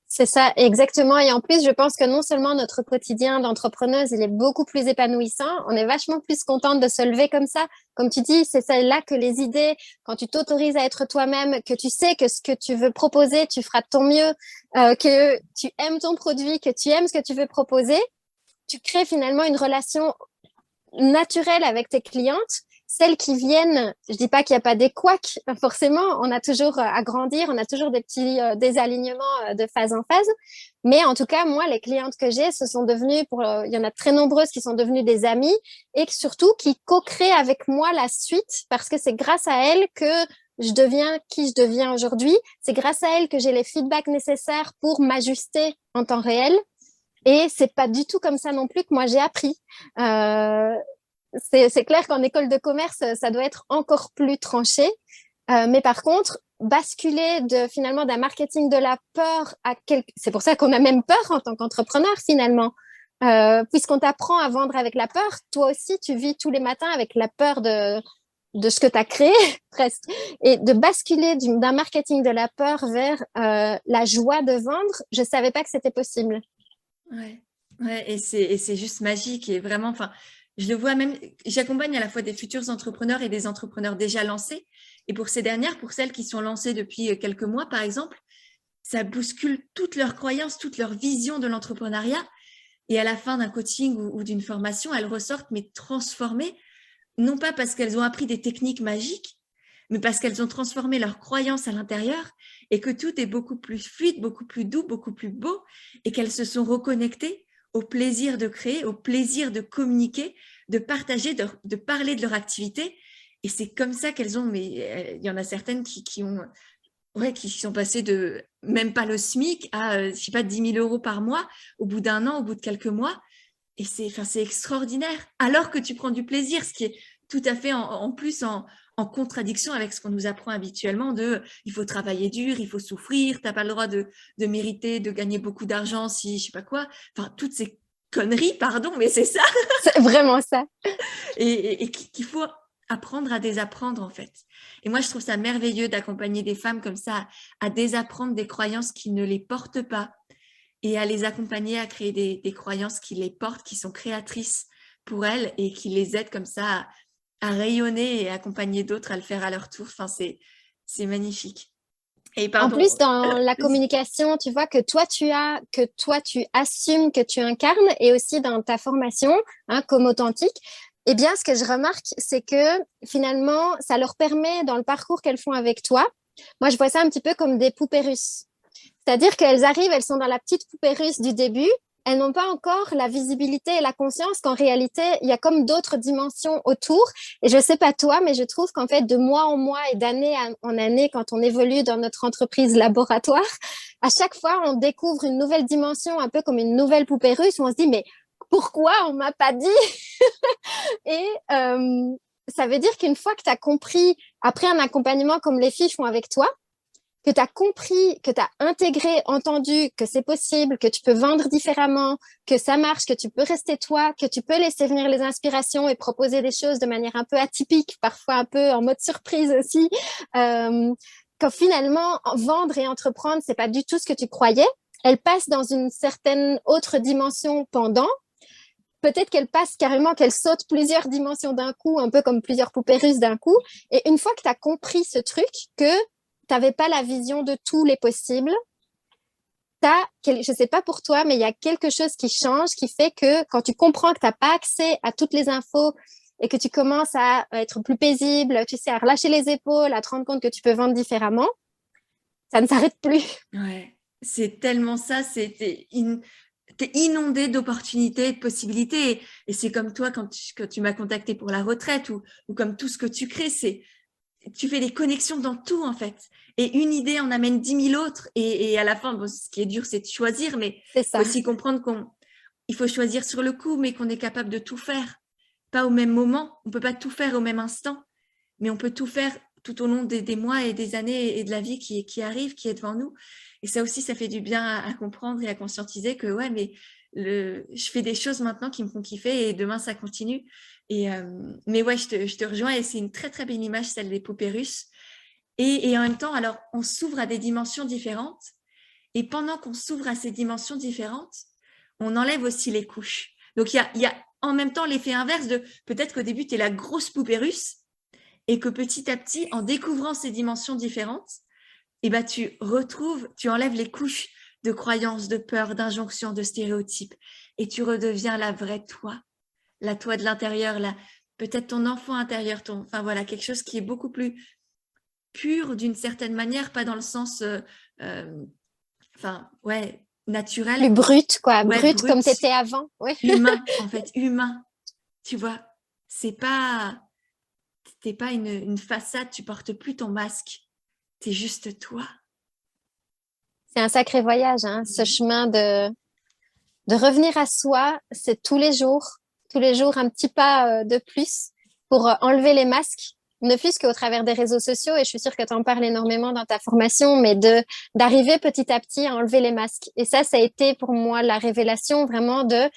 C'est ça, exactement. Et en plus, je pense que non seulement notre quotidien d'entrepreneuse, il est beaucoup plus épanouissant, on est vachement plus contente de se lever comme ça. Comme tu dis, c'est celle-là que les idées, quand tu t'autorises à être toi-même, que tu sais que ce que tu veux proposer, tu feras de ton mieux, que tu aimes ton produit, que tu aimes ce que tu veux proposer, tu crées finalement une relation naturelle avec tes clientes. Celles qui viennent, je dis pas qu'il n'y a pas des couacs, forcément, on a toujours à grandir, on a toujours des petits désalignements de phase en phase. Mais en tout cas, moi, les clientes que j'ai, ce sont devenues, il y en a très nombreuses qui sont devenues des amies et surtout qui co-créent avec moi la suite parce que c'est grâce à elles que je deviens qui je deviens aujourd'hui. C'est grâce à elle que j'ai les feedbacks nécessaires pour m'ajuster en temps réel. Et c'est pas du tout comme ça non plus que moi j'ai appris. Euh, c'est clair qu'en école de commerce, ça doit être encore plus tranché. Mais par contre, basculer finalement d'un marketing de la peur c'est pour ça qu'on a même peur en tant qu'entrepreneur finalement. Puisqu'on t'apprend à vendre avec la peur, toi aussi tu vis tous les matins avec la peur de ce que tu as créé presque. Et de basculer d'un marketing de la peur vers la joie de vendre, je savais pas que c'était possible. Ouais, ouais, et c'est juste magique et vraiment, enfin, je le vois même, j'accompagne à la fois des futurs entrepreneurs et des entrepreneurs déjà lancés. Et pour ces dernières, pour celles qui sont lancées depuis quelques mois, par exemple, ça bouscule toutes leurs croyances, toute leur vision de l'entrepreneuriat. Et à la fin d'un coaching ou d'une formation, elles ressortent, mais transformées, non pas parce qu'elles ont appris des techniques magiques, mais parce qu'elles ont transformé leurs croyances à l'intérieur et que tout est beaucoup plus fluide, beaucoup plus doux, beaucoup plus beau et qu'elles se sont reconnectées au plaisir de créer, au plaisir de communiquer, de partager, de parler de leur activité. Et c'est comme ça qu'elles ont, mais il y en a certaines qui ont, ouais, qui sont passées de même pas le SMIC à, je sais pas, 10 000 euros par mois au bout d'un an, au bout de quelques mois. Et c'est extraordinaire, alors que tu prends du plaisir, ce qui est tout à fait en plus en contradiction avec ce qu'on nous apprend habituellement de il faut travailler dur, il faut souffrir, tu n'as pas le droit de mériter, de gagner beaucoup d'argent si je sais pas quoi. Enfin, toutes ces conneries, pardon, mais c'est ça. C'est vraiment ça. Et qu'il faut apprendre à désapprendre en fait. Et moi, je trouve ça merveilleux d'accompagner des femmes comme ça à désapprendre des croyances qui ne les portent pas et à les accompagner à créer des croyances qui les portent, qui sont créatrices pour elles et qui les aident comme ça à rayonner et accompagner d'autres à le faire à leur tour. Enfin, c'est magnifique. Et En pardon. plus, dans la communication, tu vois que toi, tu assumes, que tu incarnes, et aussi dans ta formation, hein, comme authentique, eh bien, ce que je remarque, c'est que finalement, ça leur permet, dans le parcours qu'elles font avec toi, moi, je vois ça un petit peu comme des poupées russes. C'est-à-dire qu'elles arrivent, elles sont dans la petite poupée russe du début, elles n'ont pas encore la visibilité et la conscience qu'en réalité, il y a comme d'autres dimensions autour. Et je sais pas toi, mais je trouve qu'en fait, de mois en mois et d'année en année, quand on évolue dans notre entreprise laboratoire, à chaque fois, on découvre une nouvelle dimension, un peu comme une nouvelle poupée russe, où on se dit, mais pourquoi on m'a pas dit? Et ça veut dire qu'une fois que tu as compris, après un accompagnement comme les filles font avec toi, que tu as compris, que tu as intégré, entendu que c'est possible, que tu peux vendre différemment, que ça marche, que tu peux rester toi, que tu peux laisser venir les inspirations et proposer des choses de manière un peu atypique, parfois un peu en mode surprise aussi, que finalement, vendre et entreprendre, c'est pas du tout ce que tu croyais. Elle passe dans une certaine autre dimension pendant. Peut-être qu'elle passe carrément, qu'elle saute plusieurs dimensions d'un coup, un peu comme plusieurs poupées russes d'un coup. Et une fois que tu as compris ce truc, que tu n'avais pas la vision de tous les possibles, je ne sais pas pour toi, mais il y a quelque chose qui change, qui fait que quand tu comprends que tu n'as pas accès à toutes les infos et que tu commences à être plus paisible, tu sais, à relâcher les épaules, à te rendre compte que tu peux vendre différemment, ça ne s'arrête plus. Ouais, c'est tellement ça, t'es inondé d'opportunités, de possibilités. Et c'est comme toi quand tu m'as contacté pour la retraite ou comme tout ce que tu crées, tu fais des connexions dans tout en fait. Et une idée en amène 10 000 autres. Et à la fin, bon, ce qui est dur, c'est de choisir, mais il faut aussi comprendre qu'il faut choisir sur le coup, mais qu'on est capable de tout faire. Pas au même moment, on ne peut pas tout faire au même instant, mais on peut tout faire tout au long des mois et des années et de la vie qui arrive, qui est devant nous. Et ça aussi, ça fait du bien à comprendre et à conscientiser que ouais, mais je fais des choses maintenant qui me font kiffer et demain, ça continue. Mais ouais, je te rejoins et c'est une très, très belle image, celle des poupées russes. Et en même temps, alors, on s'ouvre à des dimensions différentes. Et pendant qu'on s'ouvre à ces dimensions différentes, on enlève aussi les couches. Donc, il y a en même temps l'effet inverse de peut-être qu'au début, tu es la grosse poupée russe et que petit à petit, en découvrant ces dimensions différentes, eh ben, tu enlèves les couches de croyances, de peurs, d'injonctions, de stéréotypes et tu redeviens la vraie toi, la toi de l'intérieur, peut-être ton enfant intérieur, enfin voilà, quelque chose qui est beaucoup plus pur d'une certaine manière, pas dans le sens, enfin, ouais, naturel. Plus brute, quoi, ouais, brute comme tu étais avant. Oui. Humain, en fait, humain, tu vois. C'est pas... t'es pas une façade, tu portes plus ton masque. T'es juste toi. C'est un sacré voyage, hein, ce chemin de revenir à soi, c'est tous les jours un petit pas de plus pour enlever les masques, ne fût-ce qu'au travers des réseaux sociaux, et je suis sûre que tu en parles énormément dans ta formation, mais d'arriver petit à petit à enlever les masques. Et ça a été pour moi la révélation vraiment de,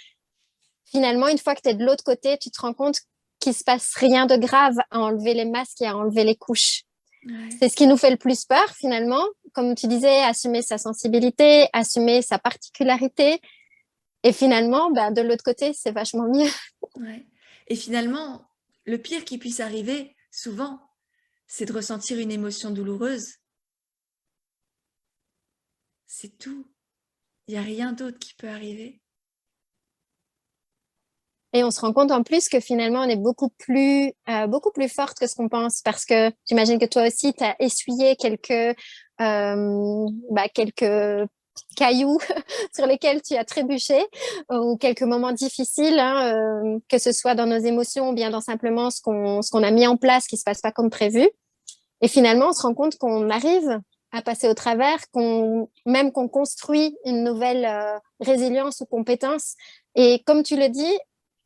finalement, une fois que tu es de l'autre côté, tu te rends compte qu'il se passe rien de grave à enlever les masques et à enlever les couches. Ouais. C'est ce qui nous fait le plus peur, finalement. Comme tu disais, assumer sa sensibilité, assumer sa particularité. Et finalement, de l'autre côté, c'est vachement mieux. Ouais. Et finalement, le pire qui puisse arriver, souvent, c'est de ressentir une émotion douloureuse. C'est tout. Il n'y a rien d'autre qui peut arriver. Et on se rend compte en plus que finalement, on est beaucoup plus forte que ce qu'on pense, parce que j'imagine que toi aussi, tu as essuyé quelques cailloux sur lesquels tu as trébuché, ou quelques moments difficiles, hein, que ce soit dans nos émotions ou bien dans simplement ce qu'on a mis en place qui se passe pas comme prévu. Et finalement, on se rend compte qu'on arrive à passer au travers, qu'on construit une nouvelle résilience ou compétence. Et comme tu le dis,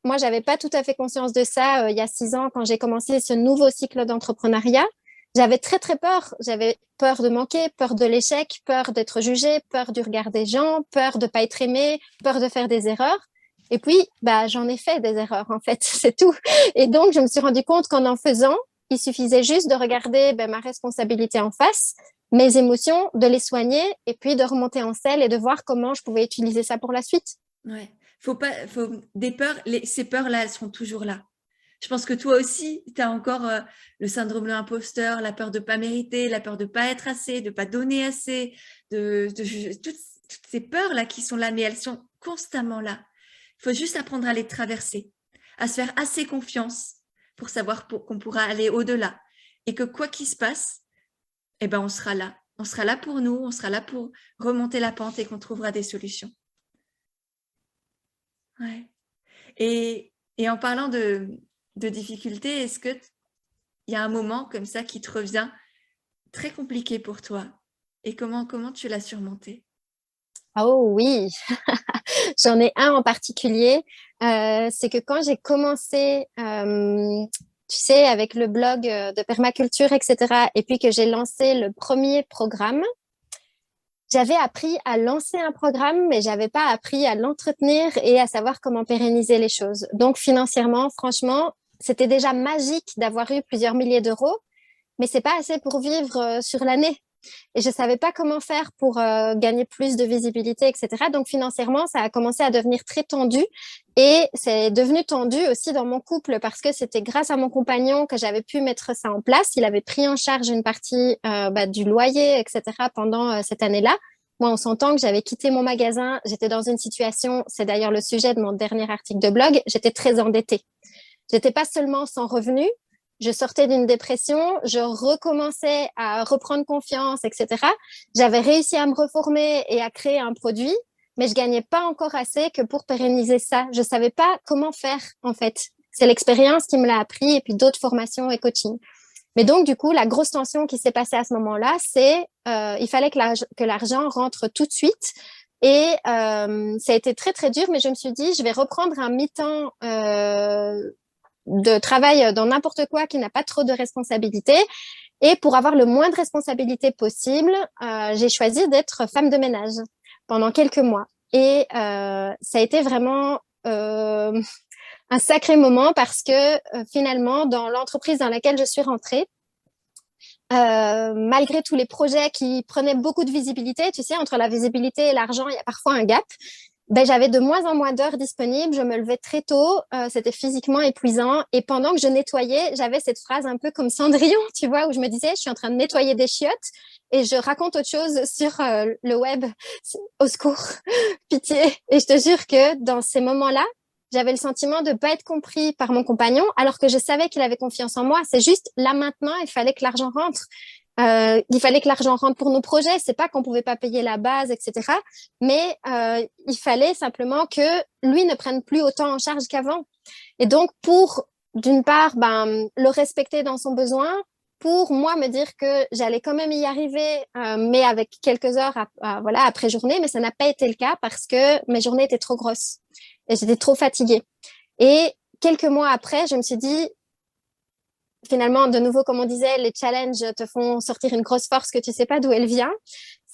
moi, j'avais pas tout à fait conscience de ça il y a 6 ans quand j'ai commencé ce nouveau cycle d'entrepreneuriat. J'avais très, très peur. J'avais peur de manquer, peur de l'échec, peur d'être jugée, peur du regard des gens, peur de pas être aimée, peur de faire des erreurs. Et puis, j'en ai fait des erreurs, en fait, c'est tout. Et donc, je me suis rendu compte qu'en faisant, il suffisait juste de regarder ma responsabilité en face, mes émotions, de les soigner et puis de remonter en selle et de voir comment je pouvais utiliser ça pour la suite. Ouais. Des peurs, ces peurs-là, elles seront toujours là. Je pense que toi aussi, tu as encore le syndrome de l'imposteur, la peur de ne pas mériter, la peur de ne pas être assez, de ne pas donner assez, toutes ces peurs-là qui sont là, mais elles sont constamment là. Il faut juste apprendre à les traverser, à se faire assez confiance pour savoir qu'on pourra aller au-delà. Et que quoi qu'il se passe, on sera là. On sera là pour nous, on sera là pour remonter la pente et qu'on trouvera des solutions. Ouais. Et en parlant de difficultés, est-ce qu'il y a un moment comme ça qui te revient très compliqué pour toi? Et comment tu l'as surmonté? Oh oui, j'en ai un en particulier. C'est que quand j'ai commencé, tu sais, avec le blog de permaculture, etc., et puis que j'ai lancé le premier programme, j'avais appris à lancer un programme, mais j'avais pas appris à l'entretenir et à savoir comment pérenniser les choses. Donc, financièrement, franchement, c'était déjà magique d'avoir eu plusieurs milliers d'euros, mais c'est pas assez pour vivre sur l'année. Et je savais pas comment faire pour gagner plus de visibilité, etc. Donc, financièrement, ça a commencé à devenir très tendu. Et c'est devenu tendu aussi dans mon couple parce que c'était grâce à mon compagnon que j'avais pu mettre ça en place. Il avait pris en charge une partie du loyer, etc. pendant cette année-là. Moi, on s'entend que j'avais quitté mon magasin. J'étais dans une situation, c'est d'ailleurs le sujet de mon dernier article de blog, j'étais très endettée. J'étais pas seulement sans revenu, je sortais d'une dépression, je recommençais à reprendre confiance, etc. J'avais réussi à me reformer et à créer un produit, mais je gagnais pas encore assez que pour pérenniser ça. Je savais pas comment faire, en fait. C'est l'expérience qui me l'a appris et puis d'autres formations et coaching. Mais donc, du coup, la grosse tension qui s'est passée à ce moment-là, c'est il fallait que l'argent rentre tout de suite. Et ça a été très, très dur, mais je me suis dit, je vais reprendre un mi-temps de travail dans n'importe quoi qui n'a pas trop de responsabilité. Et pour avoir le moins de responsabilités possible, j'ai choisi d'être femme de ménage pendant quelques mois. Et ça a été vraiment un sacré moment parce que finalement, dans l'entreprise dans laquelle je suis rentrée, malgré tous les projets qui prenaient beaucoup de visibilité, tu sais, entre la visibilité et l'argent, il y a parfois un gap. J'avais de moins en moins d'heures disponibles, je me levais très tôt, c'était physiquement épuisant. Et pendant que je nettoyais, j'avais cette phrase un peu comme Cendrillon, tu vois, où je me disais, je suis en train de nettoyer des chiottes et je raconte autre chose sur le web. Au secours, pitié. Et je te jure que dans ces moments-là, j'avais le sentiment de ne pas être compris par mon compagnon, alors que je savais qu'il avait confiance en moi. C'est juste là maintenant, il fallait que l'argent rentre. Il fallait que l'argent rentre pour nos projets. C'est pas qu'on pouvait pas payer la base, etc. Mais il fallait simplement que lui ne prenne plus autant en charge qu'avant. Et donc, pour d'une part, le respecter dans son besoin pour moi me dire que j'allais quand même y arriver, mais avec quelques heures voilà, après journée, mais ça n'a pas été le cas parce que mes journées étaient trop grosses et j'étais trop fatiguée. Et quelques mois après, je me suis dit, finalement, de nouveau, comme on disait, les challenges te font sortir une grosse force que tu sais pas d'où elle vient.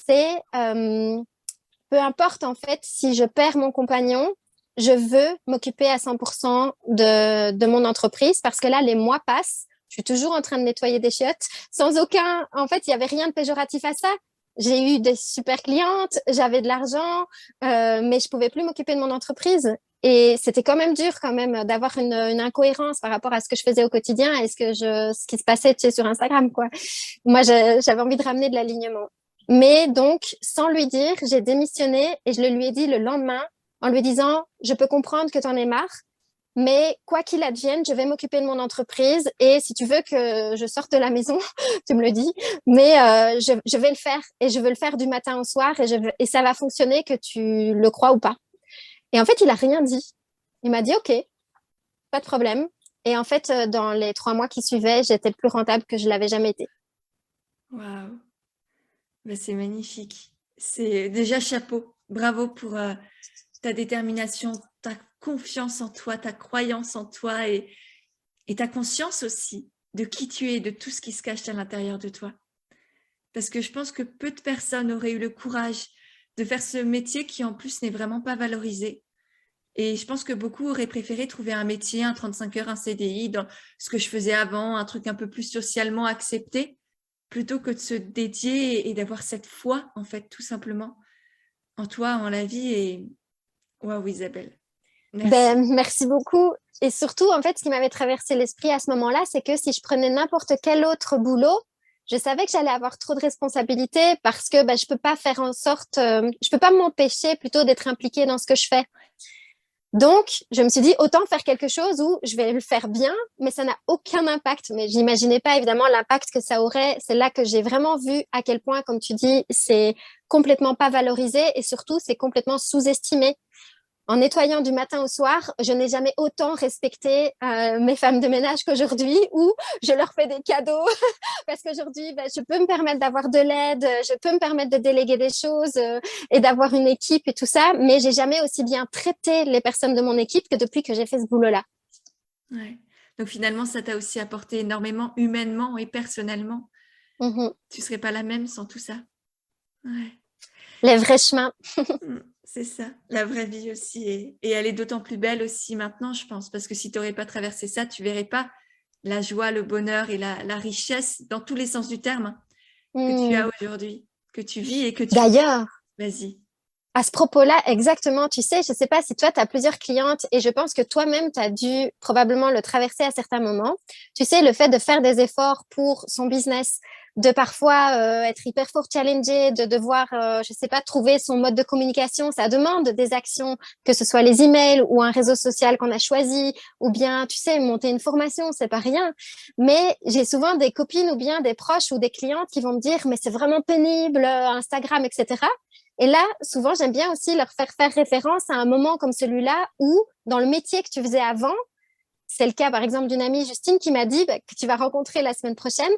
C'est peu importe en fait si je perds mon compagnon, je veux m'occuper à 100% de mon entreprise parce que là, les mois passent. Je suis toujours en train de nettoyer des chiottes sans aucun. En fait, il y avait rien de péjoratif à ça. J'ai eu des super clientes, j'avais de l'argent, mais je pouvais plus m'occuper de mon entreprise. Et c'était quand même dur quand même d'avoir une incohérence par rapport à ce que je faisais au quotidien et ce qui se passait, tu sais, sur Instagram, quoi. Moi, j'avais envie de ramener de l'alignement. Mais donc, sans lui dire, j'ai démissionné et je le lui ai dit le lendemain en lui disant, je peux comprendre que tu en aies marre, mais quoi qu'il advienne, je vais m'occuper de mon entreprise et si tu veux que je sorte de la maison, tu me le dis, mais je vais le faire et je veux le faire du matin au soir et ça va fonctionner que tu le crois ou pas. Et en fait, il a rien dit. Il m'a dit, OK, pas de problème. Et en fait, dans les 3 mois qui suivaient, j'étais plus rentable que je l'avais jamais été. Waouh! Bah, c'est magnifique. C'est déjà chapeau. Bravo pour ta détermination, ta confiance en toi, ta croyance en toi et ta conscience aussi de qui tu es, de tout ce qui se cache à l'intérieur de toi. Parce que je pense que peu de personnes auraient eu le courage de faire ce métier qui en plus n'est vraiment pas valorisé. Et je pense que beaucoup auraient préféré trouver un métier, un 35 heures, un CDI, dans ce que je faisais avant, un truc un peu plus socialement accepté, plutôt que de se dédier et d'avoir cette foi, en fait, tout simplement, en toi, en la vie. Et waouh, Isabelle, merci. Merci beaucoup. Et surtout, en fait, ce qui m'avait traversé l'esprit à ce moment-là, c'est que si je prenais n'importe quel autre boulot, je savais que j'allais avoir trop de responsabilités parce que je peux pas faire en sorte, je peux pas m'empêcher plutôt d'être impliquée dans ce que je fais. Donc, je me suis dit, autant faire quelque chose où je vais le faire bien, mais ça n'a aucun impact. Mais j'imaginais pas évidemment l'impact que ça aurait. C'est là que j'ai vraiment vu à quel point, comme tu dis, c'est complètement pas valorisé et surtout, c'est complètement sous-estimé. En nettoyant du matin au soir, je n'ai jamais autant respecté mes femmes de ménage qu'aujourd'hui où je leur fais des cadeaux parce qu'aujourd'hui, je peux me permettre d'avoir de l'aide, je peux me permettre de déléguer des choses et d'avoir une équipe et tout ça, mais j'ai jamais aussi bien traité les personnes de mon équipe que depuis que j'ai fait ce boulot-là. Ouais. Donc finalement, ça t'a aussi apporté énormément humainement et personnellement. Tu serais pas la même sans tout ça. Ouais. Les vrais chemins. C'est ça, la vraie vie aussi. Et elle est d'autant plus belle aussi maintenant, je pense, parce que si tu n'aurais pas traversé ça, tu verrais pas la joie, le bonheur et la richesse, dans tous les sens du terme, que tu as aujourd'hui, que tu vis et que tu... D'ailleurs, vas-y. À ce propos-là, exactement, tu sais, je ne sais pas si toi, tu as plusieurs clientes et je pense que toi-même, tu as dû probablement le traverser à certains moments. Tu sais, le fait de faire des efforts pour son business, de parfois être hyper fort challengé, de devoir, je sais pas, trouver son mode de communication, ça demande des actions, que ce soit les emails ou un réseau social qu'on a choisi, ou bien, tu sais, monter une formation, c'est pas rien. Mais j'ai souvent des copines ou bien des proches ou des clientes qui vont me dire, mais c'est vraiment pénible, Instagram, etc. Et là, souvent, j'aime bien aussi leur faire référence à un moment comme celui-là où, dans le métier que tu faisais avant, c'est le cas, par exemple, d'une amie, Justine, qui m'a dit, que tu vas rencontrer la semaine prochaine.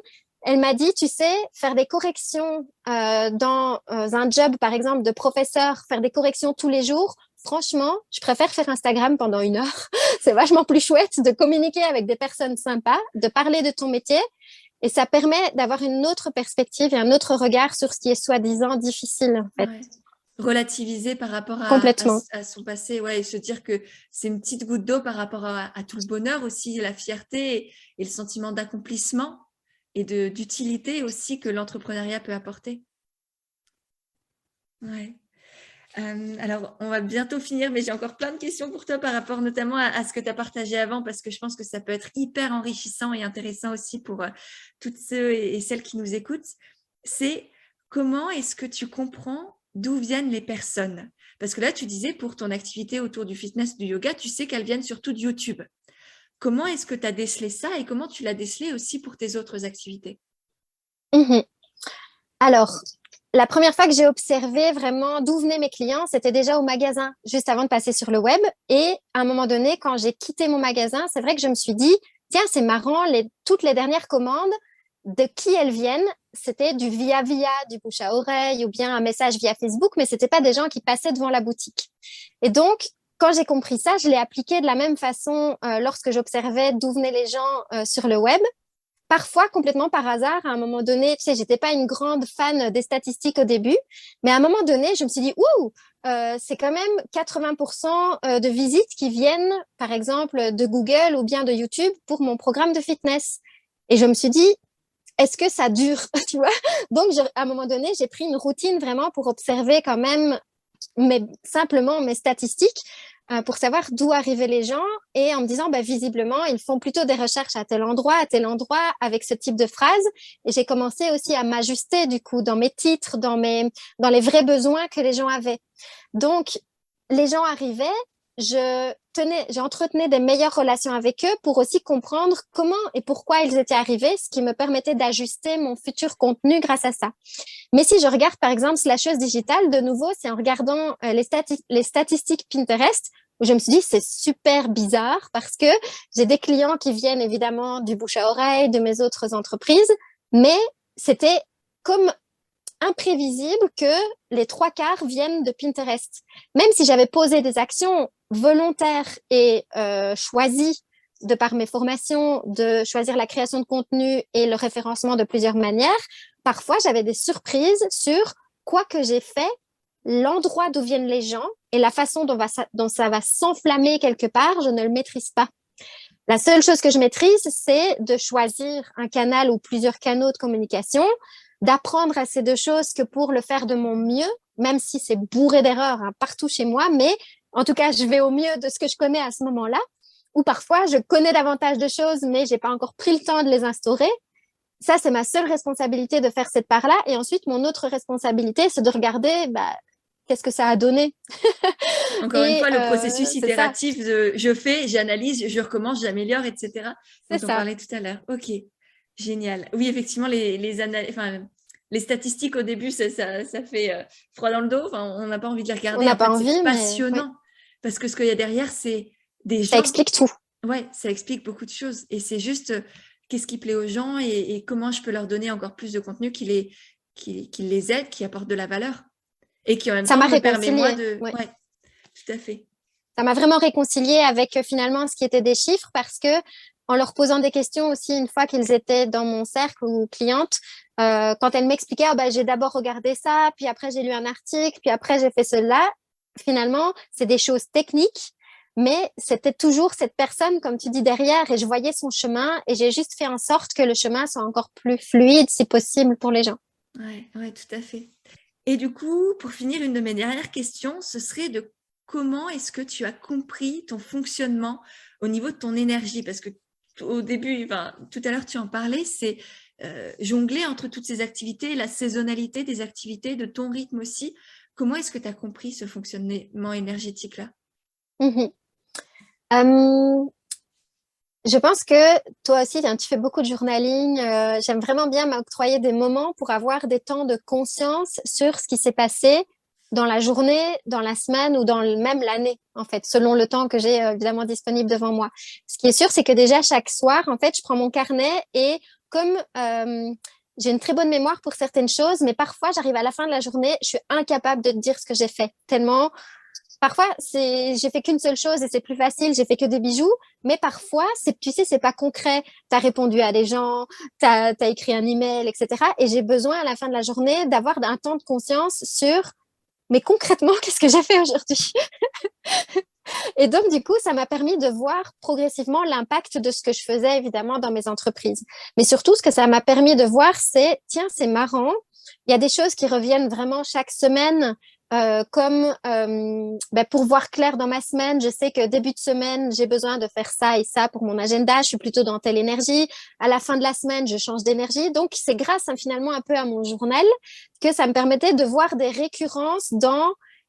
Elle m'a dit, tu sais, faire des corrections dans un job, par exemple, de professeur, faire des corrections tous les jours, franchement, je préfère faire Instagram pendant 1 heure. C'est vachement plus chouette de communiquer avec des personnes sympas, de parler de ton métier. Et ça permet d'avoir une autre perspective et un autre regard sur ce qui est soi-disant difficile, en fait. Ouais. Relativiser par rapport à son passé, ouais, et se dire que c'est une petite goutte d'eau par rapport à tout le bonheur aussi, la fierté et le sentiment d'accomplissement et d'utilité aussi que l'entrepreneuriat peut apporter. Ouais. Alors, on va bientôt finir, mais j'ai encore plein de questions pour toi par rapport notamment à ce que tu as partagé avant, parce que je pense que ça peut être hyper enrichissant et intéressant aussi pour toutes ceux et celles qui nous écoutent. C'est comment est-ce que tu comprends d'où viennent les personnes? Parce que là, tu disais pour ton activité autour du fitness, du yoga, tu sais qu'elles viennent surtout de YouTube. Comment est-ce que tu as décelé ça et comment tu l'as décelé aussi pour tes autres activités? Alors, la première fois que j'ai observé vraiment d'où venaient mes clients, c'était déjà au magasin, juste avant de passer sur le web. Et à un moment donné, quand j'ai quitté mon magasin, c'est vrai que je me suis dit, tiens, c'est marrant, toutes les dernières commandes, de qui elles viennent, c'était du via-via, du bouche à oreille ou bien un message via Facebook, mais c'était pas des gens qui passaient devant la boutique. Et donc, quand j'ai compris ça, je l'ai appliqué de la même façon lorsque j'observais d'où venaient les gens sur le web. Parfois, complètement par hasard, à un moment donné, tu sais, j'étais pas une grande fan des statistiques au début, mais à un moment donné, je me suis dit, ouh, c'est quand même 80% de visites qui viennent, par exemple, de Google ou bien de YouTube pour mon programme de fitness. Et je me suis dit, est-ce que ça dure, tu vois? Donc, à un moment donné, j'ai pris une routine vraiment pour observer quand même simplement mes statistiques pour savoir d'où arrivaient les gens et en me disant, bah, visiblement, ils font plutôt des recherches à tel endroit, avec ce type de phrase. Et j'ai commencé aussi à m'ajuster du coup dans mes titres, dans les vrais besoins que les gens avaient. Donc, les gens arrivaient, j'entretenais des meilleures relations avec eux pour aussi comprendre comment et pourquoi ils étaient arrivés, ce qui me permettait d'ajuster mon futur contenu grâce à ça. Mais si je regarde par exemple Slasheuse Digitale, de nouveau, c'est en regardant les statistiques Pinterest où je me suis dit c'est super bizarre parce que j'ai des clients qui viennent évidemment du bouche à oreille, de mes autres entreprises, mais c'était comme imprévisible que les 3/4 viennent de Pinterest. Même si j'avais posé des actions volontaires et choisies de par mes formations, de choisir la création de contenu et le référencement de plusieurs manières, parfois j'avais des surprises sur quoi que j'ai fait, l'endroit d'où viennent les gens et la façon dont ça va s'enflammer quelque part, je ne le maîtrise pas. La seule chose que je maîtrise, c'est de choisir un canal ou plusieurs canaux de communication, d'apprendre à ces deux choses que pour le faire de mon mieux, même si c'est bourré d'erreurs partout chez moi, mais en tout cas, je vais au mieux de ce que je connais à ce moment-là, ou parfois, je connais davantage de choses, mais j'ai pas encore pris le temps de les instaurer. Ça, c'est ma seule responsabilité de faire cette part-là. Et ensuite, mon autre responsabilité, c'est de regarder qu'est-ce que ça a donné. Encore une fois, le processus c'est ça. itératif de je fais, j'analyse, je recommence, j'améliore, etc. dont C'est on ça. parlait tout à l'heure. Ok, génial. Oui, effectivement, les statistiques au début, ça fait froid dans le dos. Enfin, on n'a pas envie de les On regarder. n'a En pas fait, c'est envie, mais oui, passionnant parce que ce qu'il y a derrière, c'est des ça gens. explique tout. Ouais, ça explique beaucoup de choses. Et c'est juste qu'est-ce qui plaît aux gens et comment je peux leur donner encore plus de contenu qui les aide, qui apporte de la valeur et qui en même Ça temps m'a me permet moi réconciliée. de… Ouais. Ouais, tout à fait. Ça m'a vraiment réconciliée avec finalement ce qui était des chiffres parce que en leur posant des questions aussi une fois qu'ils étaient dans mon cercle ou cliente, quand elles m'expliquaient j'ai d'abord regardé ça, puis après j'ai lu un article, puis après j'ai fait cela. Finalement, c'est des choses techniques, mais c'était toujours cette personne, comme tu dis, derrière et je voyais son chemin et j'ai juste fait en sorte que le chemin soit encore plus fluide si possible pour les gens. Ouais, tout à fait. Et du coup, pour finir, une de mes dernières questions, ce serait de comment est-ce que tu as compris ton fonctionnement au niveau de ton énergie? Parce que au début, tout à l'heure, tu en parlais, c'est jongler entre toutes ces activités, la saisonnalité des activités, de ton rythme aussi. Comment est-ce que tu as compris ce fonctionnement énergétique-là? Je pense que toi aussi, tu fais beaucoup de journaling. J'aime vraiment bien m'octroyer des moments pour avoir des temps de conscience sur ce qui s'est passé dans la journée, dans la semaine ou même l'année, en fait, selon le temps que j'ai évidemment disponible devant moi. Ce qui est sûr, c'est que déjà chaque soir, en fait, je prends mon carnet et comme j'ai une très bonne mémoire pour certaines choses, mais parfois, j'arrive à la fin de la journée, je suis incapable de te dire ce que j'ai fait, tellement parfois, j'ai fait qu'une seule chose et c'est plus facile, j'ai fait que des bijoux, mais parfois, tu sais, c'est pas concret. Tu as répondu à des gens, tu as écrit un email, etc. Et j'ai besoin à la fin de la journée d'avoir un temps de conscience sur, mais concrètement, qu'est-ce que j'ai fait aujourd'hui? Et donc, du coup, ça m'a permis de voir progressivement l'impact de ce que je faisais, évidemment, dans mes entreprises. Mais surtout, ce que ça m'a permis de voir, c'est, tiens, c'est marrant, il y a des choses qui reviennent vraiment chaque semaine, comme pour voir clair dans ma semaine, je sais que début de semaine, j'ai besoin de faire ça et ça pour mon agenda, je suis plutôt dans telle énergie. À la fin de la semaine, je change d'énergie. Donc, c'est grâce finalement un peu à mon journal que ça me permettait de voir des récurrences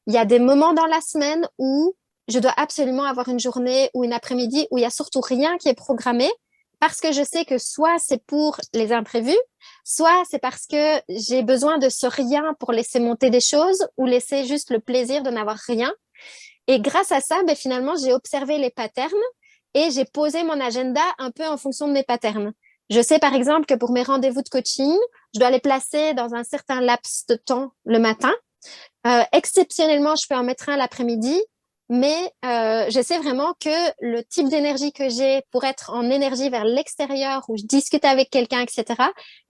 il y a des moments dans la semaine où je dois absolument avoir une journée ou une après-midi où il y a surtout rien qui est programmé parce que je sais que soit c'est pour les imprévus, soit c'est parce que j'ai besoin de ce rien pour laisser monter des choses ou laisser juste le plaisir de n'avoir rien. Et grâce à ça, finalement, j'ai observé les patterns et j'ai posé mon agenda un peu en fonction de mes patterns. Je sais par exemple que pour mes rendez-vous de coaching, je dois les placer dans un certain laps de temps le matin. Exceptionnellement, je peux en mettre un l'après-midi, mais je sais vraiment que le type d'énergie que j'ai pour être en énergie vers l'extérieur, où je discute avec quelqu'un, etc.,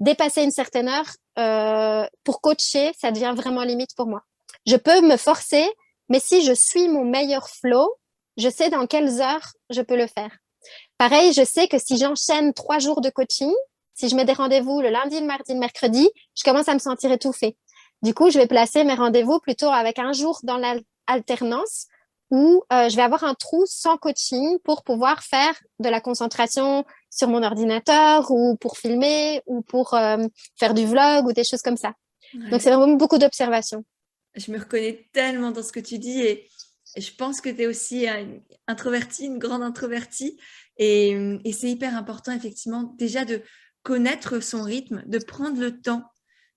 dépasser une certaine heure pour coacher, ça devient vraiment limite pour moi. Je peux me forcer, mais si je suis mon meilleur flow, je sais dans quelles heures je peux le faire. Pareil, je sais que si j'enchaîne 3 jours de coaching, si je mets des rendez-vous le lundi, le mardi, le mercredi, je commence à me sentir étouffée. Du coup, je vais placer mes rendez-vous plutôt avec un jour dans l'alternance où je vais avoir un trou sans coaching pour pouvoir faire de la concentration sur mon ordinateur ou pour filmer ou pour faire du vlog ou des choses comme ça. Ouais. Donc, c'est vraiment beaucoup d'observation. Je me reconnais tellement dans ce que tu dis et je pense que tu es aussi introvertie, une grande introvertie et c'est hyper important effectivement déjà de connaître son rythme, de prendre le temps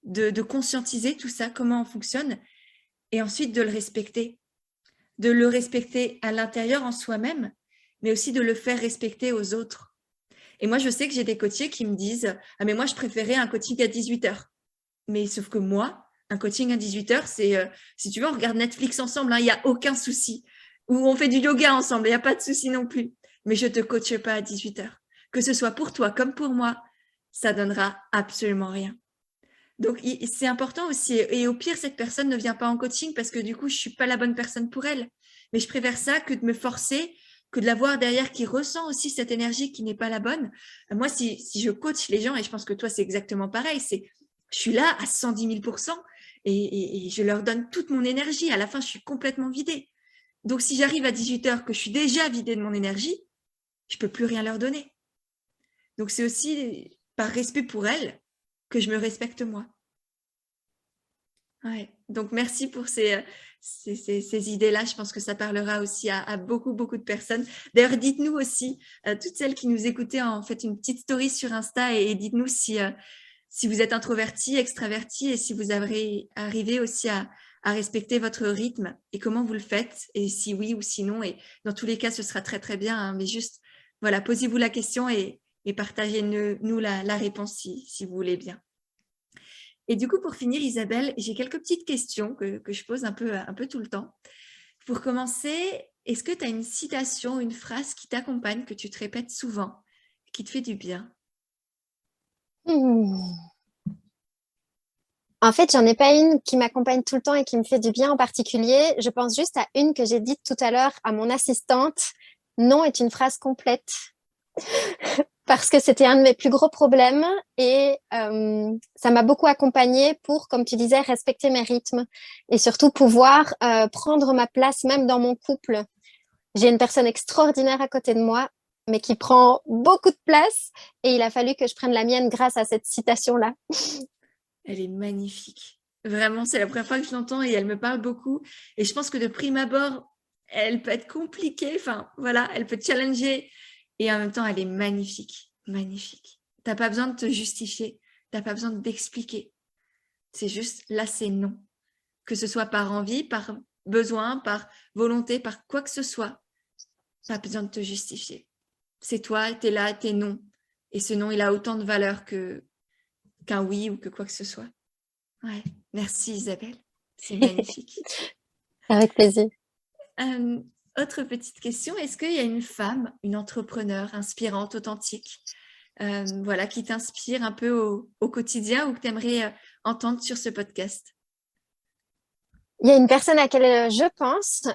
de conscientiser tout ça, comment on fonctionne et ensuite de le respecter. De le respecter à l'intérieur en soi-même, mais aussi de le faire respecter aux autres. Et moi, je sais que j'ai des coachés qui me disent « Ah, mais moi, je préférais un coaching à 18h. » Mais sauf que moi, un coaching à 18h, c'est, si tu veux, on regarde Netflix ensemble, il n'y a aucun souci. Ou on fait du yoga ensemble, il n'y a pas de souci non plus. Mais je ne te coache pas à 18h. Que ce soit pour toi comme pour moi, ça donnera absolument rien. Donc, c'est important aussi. Et au pire, cette personne ne vient pas en coaching parce que du coup, je ne suis pas la bonne personne pour elle. Mais je préfère ça que de me forcer, que de la voir derrière qui ressent aussi cette énergie qui n'est pas la bonne. Moi, si je coach les gens, et je pense que toi, c'est exactement pareil, je suis là à 110 000% et je leur donne toute mon énergie. À la fin, je suis complètement vidée. Donc, si j'arrive à 18h, que je suis déjà vidée de mon énergie, je ne peux plus rien leur donner. Donc, c'est aussi par respect pour elles que je me respecte moi. Ouais. Donc, merci pour ces idées-là. Je pense que ça parlera aussi à beaucoup, beaucoup de personnes. D'ailleurs, dites-nous aussi, toutes celles qui nous écoutaient, en fait, une petite story sur Insta et dites-nous si vous êtes introverti, extraverti et si vous arrivez aussi à respecter votre rythme et comment vous le faites et si oui ou si non. Et dans tous les cas, ce sera très, très bien. Hein, mais juste, voilà, posez-vous la question et partagez-nous la réponse si vous voulez bien. Et du coup, pour finir, Isabelle, j'ai quelques petites questions que je pose un peu tout le temps. Pour commencer, est-ce que tu as une citation, une phrase qui t'accompagne, que tu te répètes souvent, qui te fait du bien? En fait, j'en ai pas une qui m'accompagne tout le temps et qui me fait du bien en particulier. Je pense juste à une que j'ai dite tout à l'heure à mon assistante. Non est une phrase complète. Parce que c'était un de mes plus gros problèmes et ça m'a beaucoup accompagnée pour, comme tu disais, respecter mes rythmes et surtout pouvoir prendre ma place même dans mon couple. J'ai une personne extraordinaire à côté de moi, mais qui prend beaucoup de place et il a fallu que je prenne la mienne grâce à cette citation-là. Elle est magnifique. Vraiment, c'est la première fois que je l'entends et elle me parle beaucoup. Et je pense que de prime abord, elle peut être compliquée. Enfin, voilà, elle peut challenger. Et en même temps, elle est magnifique, magnifique. Tu n'as pas besoin de te justifier, tu n'as pas besoin d'expliquer. C'est juste, là, c'est non. Que ce soit par envie, par besoin, par volonté, par quoi que ce soit, pas besoin de te justifier. C'est toi, tu es là, tu es non. Et ce non, il a autant de valeur qu'un oui ou que quoi que ce soit. Ouais, merci Isabelle, c'est magnifique. Avec plaisir. Autre petite question, est-ce qu'il y a une femme, une entrepreneure inspirante, authentique, voilà, qui t'inspire un peu au quotidien ou que tu aimerais entendre sur ce podcast? Il y a une personne à laquelle je pense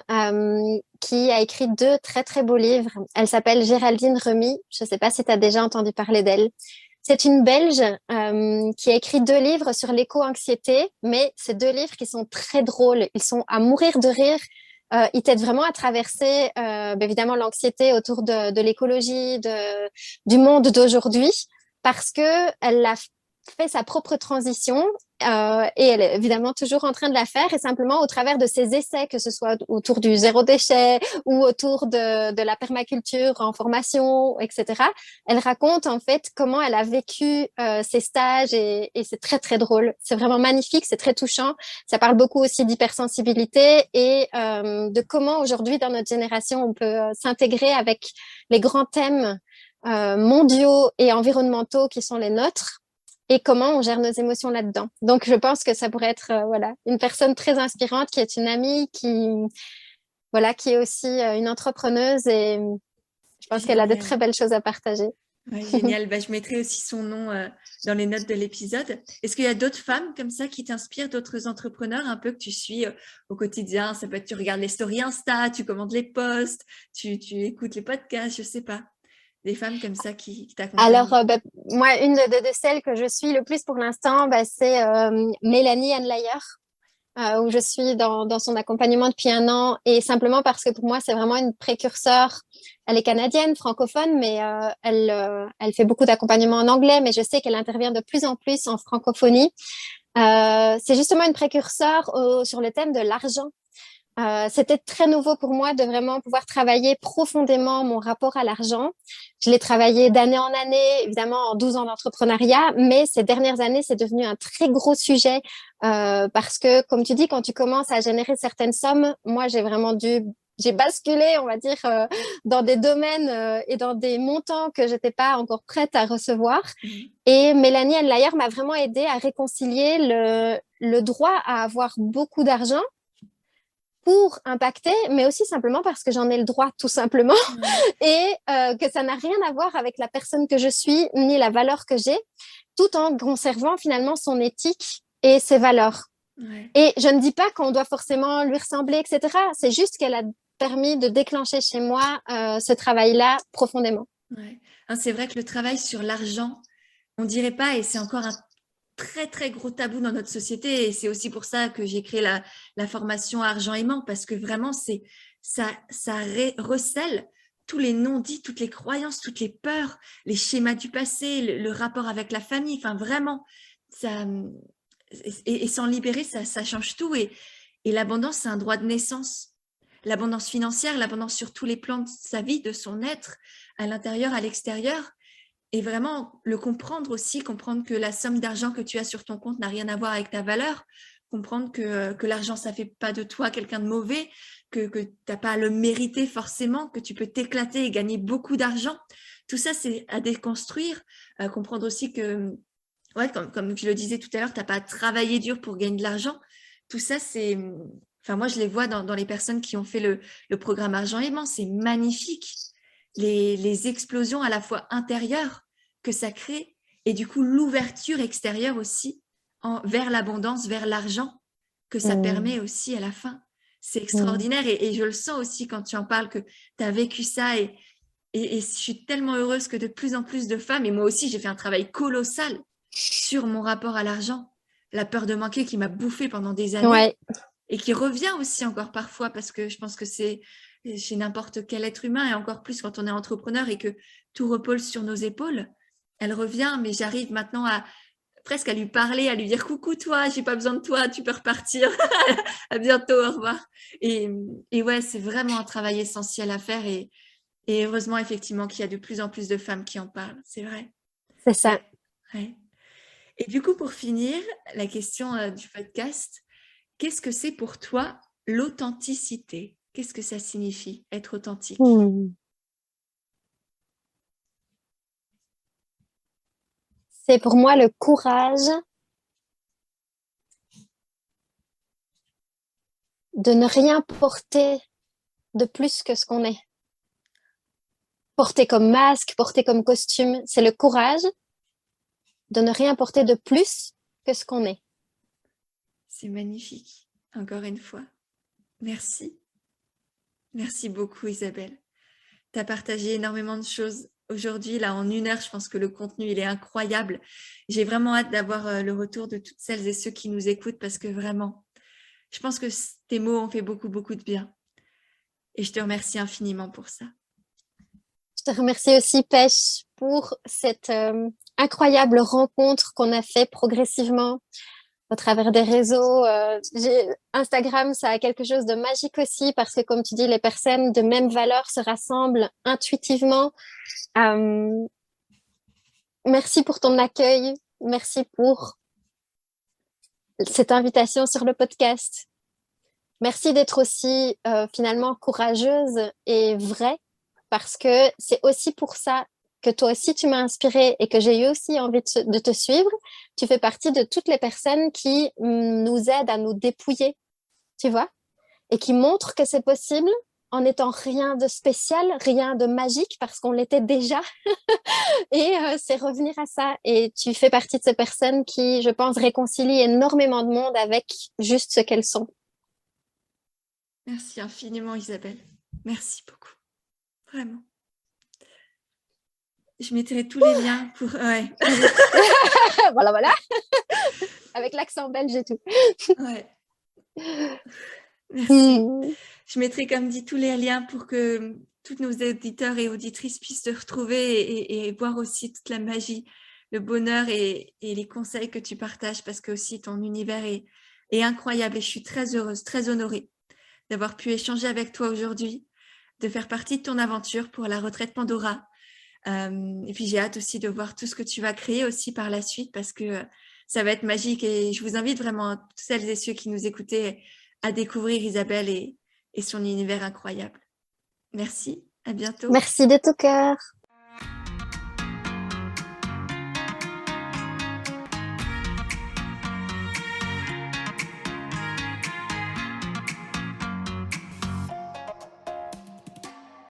qui a écrit 2 très très beaux livres. Elle s'appelle Géraldine Remy. Je ne sais pas si tu as déjà entendu parler d'elle. C'est une Belge qui a écrit 2 livres sur l'éco-anxiété, mais ces 2 livres qui sont très drôles. Ils sont à mourir de rire. Ils t'aident vraiment à traverser, évidemment, l'anxiété autour de l'écologie, du monde d'aujourd'hui, parce que elle a fait sa propre transition. et elle est évidemment toujours en train de la faire et simplement au travers de ses essais, que ce soit autour du zéro déchet ou autour de la permaculture en formation, etc. Elle raconte en fait comment elle a vécu ses stages et c'est très très drôle. C'est vraiment magnifique, c'est très touchant. Ça parle beaucoup aussi d'hypersensibilité et de comment aujourd'hui dans notre génération on peut s'intégrer avec les grands thèmes mondiaux et environnementaux qui sont les nôtres et comment on gère nos émotions là-dedans. Donc, je pense que ça pourrait être voilà, une personne très inspirante qui est une amie, voilà, qui est aussi une entrepreneuse et je pense qu'elle a de très Génial. belles choses à partager. Ouais, génial. Bah, je mettrai aussi son nom dans les notes de l'épisode. Est-ce qu'il y a d'autres femmes comme ça qui t'inspirent, d'autres entrepreneurs un peu que tu suis au quotidien? Ça peut être tu regardes les stories Insta, tu commentes les posts, tu écoutes les podcasts, je sais pas. Des femmes comme ça qui Alors, t'accompagnent. moi, une de celles que je suis le plus pour l'instant, c'est Mélanie Anlayer, où je suis dans son accompagnement depuis un an et simplement parce que pour moi, c'est vraiment une précurseur. Elle est canadienne, francophone, mais elle fait beaucoup d'accompagnement en anglais, mais je sais qu'elle intervient de plus en plus en francophonie. C'est justement une précurseur sur le thème de l'argent. C'était très nouveau pour moi de vraiment pouvoir travailler profondément mon rapport à l'argent. Je l'ai travaillé d'année en année, évidemment en 12 ans d'entrepreneuriat, mais ces dernières années, c'est devenu un très gros sujet parce que, comme tu dis, quand tu commences à générer certaines sommes, moi, j'ai basculé, on va dire, dans des domaines et dans des montants que j'étais pas encore prête à recevoir. Mhm. Et Mélanie Anlayer m'a vraiment aidée à réconcilier le droit à avoir beaucoup d'argent pour impacter, mais aussi simplement parce que j'en ai le droit, tout simplement, Ouais, et que ça n'a rien à voir avec la personne que je suis, ni la valeur que j'ai, tout en conservant finalement son éthique et ses valeurs. ouais, Et je ne dis pas qu'on doit forcément lui ressembler, etc. C'est juste qu'elle a permis de déclencher chez moi ce travail-là profondément. ouais. Hein, c'est vrai que le travail sur l'argent, on dirait pas, et c'est encore un très très gros tabou dans notre société, et c'est aussi pour ça que j'ai créé la formation Argent aimant, parce que vraiment ça recèle tous les non-dits, toutes les croyances, toutes les peurs, les schémas du passé, le rapport avec la famille, enfin vraiment, ça, et s'en libérer, ça change tout, et l'abondance, c'est un droit de naissance. L'abondance financière, l'abondance sur tous les plans de sa vie, de son être, à l'intérieur, à l'extérieur, et vraiment le comprendre aussi, comprendre que la somme d'argent que tu as sur ton compte n'a rien à voir avec ta valeur, comprendre que l'argent, ça fait pas de toi quelqu'un de mauvais, que tu n'as pas à le mériter forcément, que tu peux t'éclater et gagner beaucoup d'argent. Tout ça, c'est à déconstruire, comprendre aussi que, ouais, comme je le disais tout à l'heure, tu n'as pas à travailler dur pour gagner de l'argent. Tout ça, c'est... Enfin, moi, je les vois dans les personnes qui ont fait le programme Argent Aimant, c'est magnifique. Les explosions à la fois intérieures que ça crée et du coup l'ouverture extérieure aussi vers l'abondance, vers l'argent que ça Mmh. permet aussi à la fin. C'est Mmh. extraordinaire et je le sens aussi quand tu en parles que tu as vécu ça et je suis tellement heureuse que de plus en plus de femmes, et moi aussi j'ai fait un travail colossal sur mon rapport à l'argent, la peur de manquer qui m'a bouffée pendant des années Ouais, et qui revient aussi encore parfois parce que je pense que c'est chez n'importe quel être humain et encore plus quand on est entrepreneur et que tout repose sur nos épaules. Elle revient, mais j'arrive maintenant à presque à lui parler, à lui dire coucou toi, j'ai pas besoin de toi, tu peux repartir. À bientôt, au revoir. Et ouais, c'est vraiment un travail essentiel à faire et heureusement effectivement qu'il y a de plus en plus de femmes qui en parlent, c'est vrai. c'est ça. Ouais, ouais. Et du coup, pour finir, la question du podcast, qu'est-ce que c'est pour toi l'authenticité? Qu'est-ce que ça signifie, être authentique? Mmh. C'est pour moi le courage de ne rien porter de plus que ce qu'on est. Porter comme masque, porter comme costume, c'est le courage de ne rien porter de plus que ce qu'on est. C'est magnifique, encore une fois. Merci. Merci beaucoup, Isabelle. Tu as partagé énormément de choses aujourd'hui. Là, en 1 heure, je pense que le contenu, il est incroyable. J'ai vraiment hâte d'avoir le retour de toutes celles et ceux qui nous écoutent parce que vraiment, je pense que tes mots ont fait beaucoup, beaucoup de bien. Et je te remercie infiniment pour ça. Je te remercie aussi, Pêche, pour cette incroyable rencontre qu'on a fait progressivement au travers des réseaux. Instagram, ça a quelque chose de magique aussi parce que, comme tu dis, les personnes de même valeur se rassemblent intuitivement. Euh, Merci pour ton accueil. Merci pour cette invitation sur le podcast. Merci d'être aussi finalement courageuse et vraie parce que c'est aussi pour ça que toi aussi tu m'as inspirée et que j'ai eu aussi envie de te suivre. Tu fais partie de toutes les personnes qui nous aident à nous dépouiller, tu vois, et qui montrent que c'est possible en n'étant rien de spécial, rien de magique parce qu'on l'était déjà. Et c'est revenir à ça. Et tu fais partie de ces personnes qui, je pense, réconcilient énormément de monde avec juste ce qu'elles sont. Merci infiniment, Isabelle. Merci beaucoup. Vraiment. Je mettrai tous les liens pour... Ouais. Voilà, voilà. Avec l'accent belge et tout. Ouais. Merci. Je mettrai, comme dit, tous les liens pour que tous nos auditeurs et auditrices puissent se retrouver et voir aussi toute la magie, le bonheur et les conseils que tu partages parce que aussi ton univers est incroyable et je suis très heureuse, très honorée d'avoir pu échanger avec toi aujourd'hui, de faire partie de ton aventure pour la retraite Pandora. Et puis j'ai hâte aussi de voir tout ce que tu vas créer aussi par la suite parce que ça va être magique et je vous invite vraiment, toutes celles et ceux qui nous écoutaient, à découvrir Isabelle et son univers incroyable. Merci, à bientôt. Merci de tout cœur.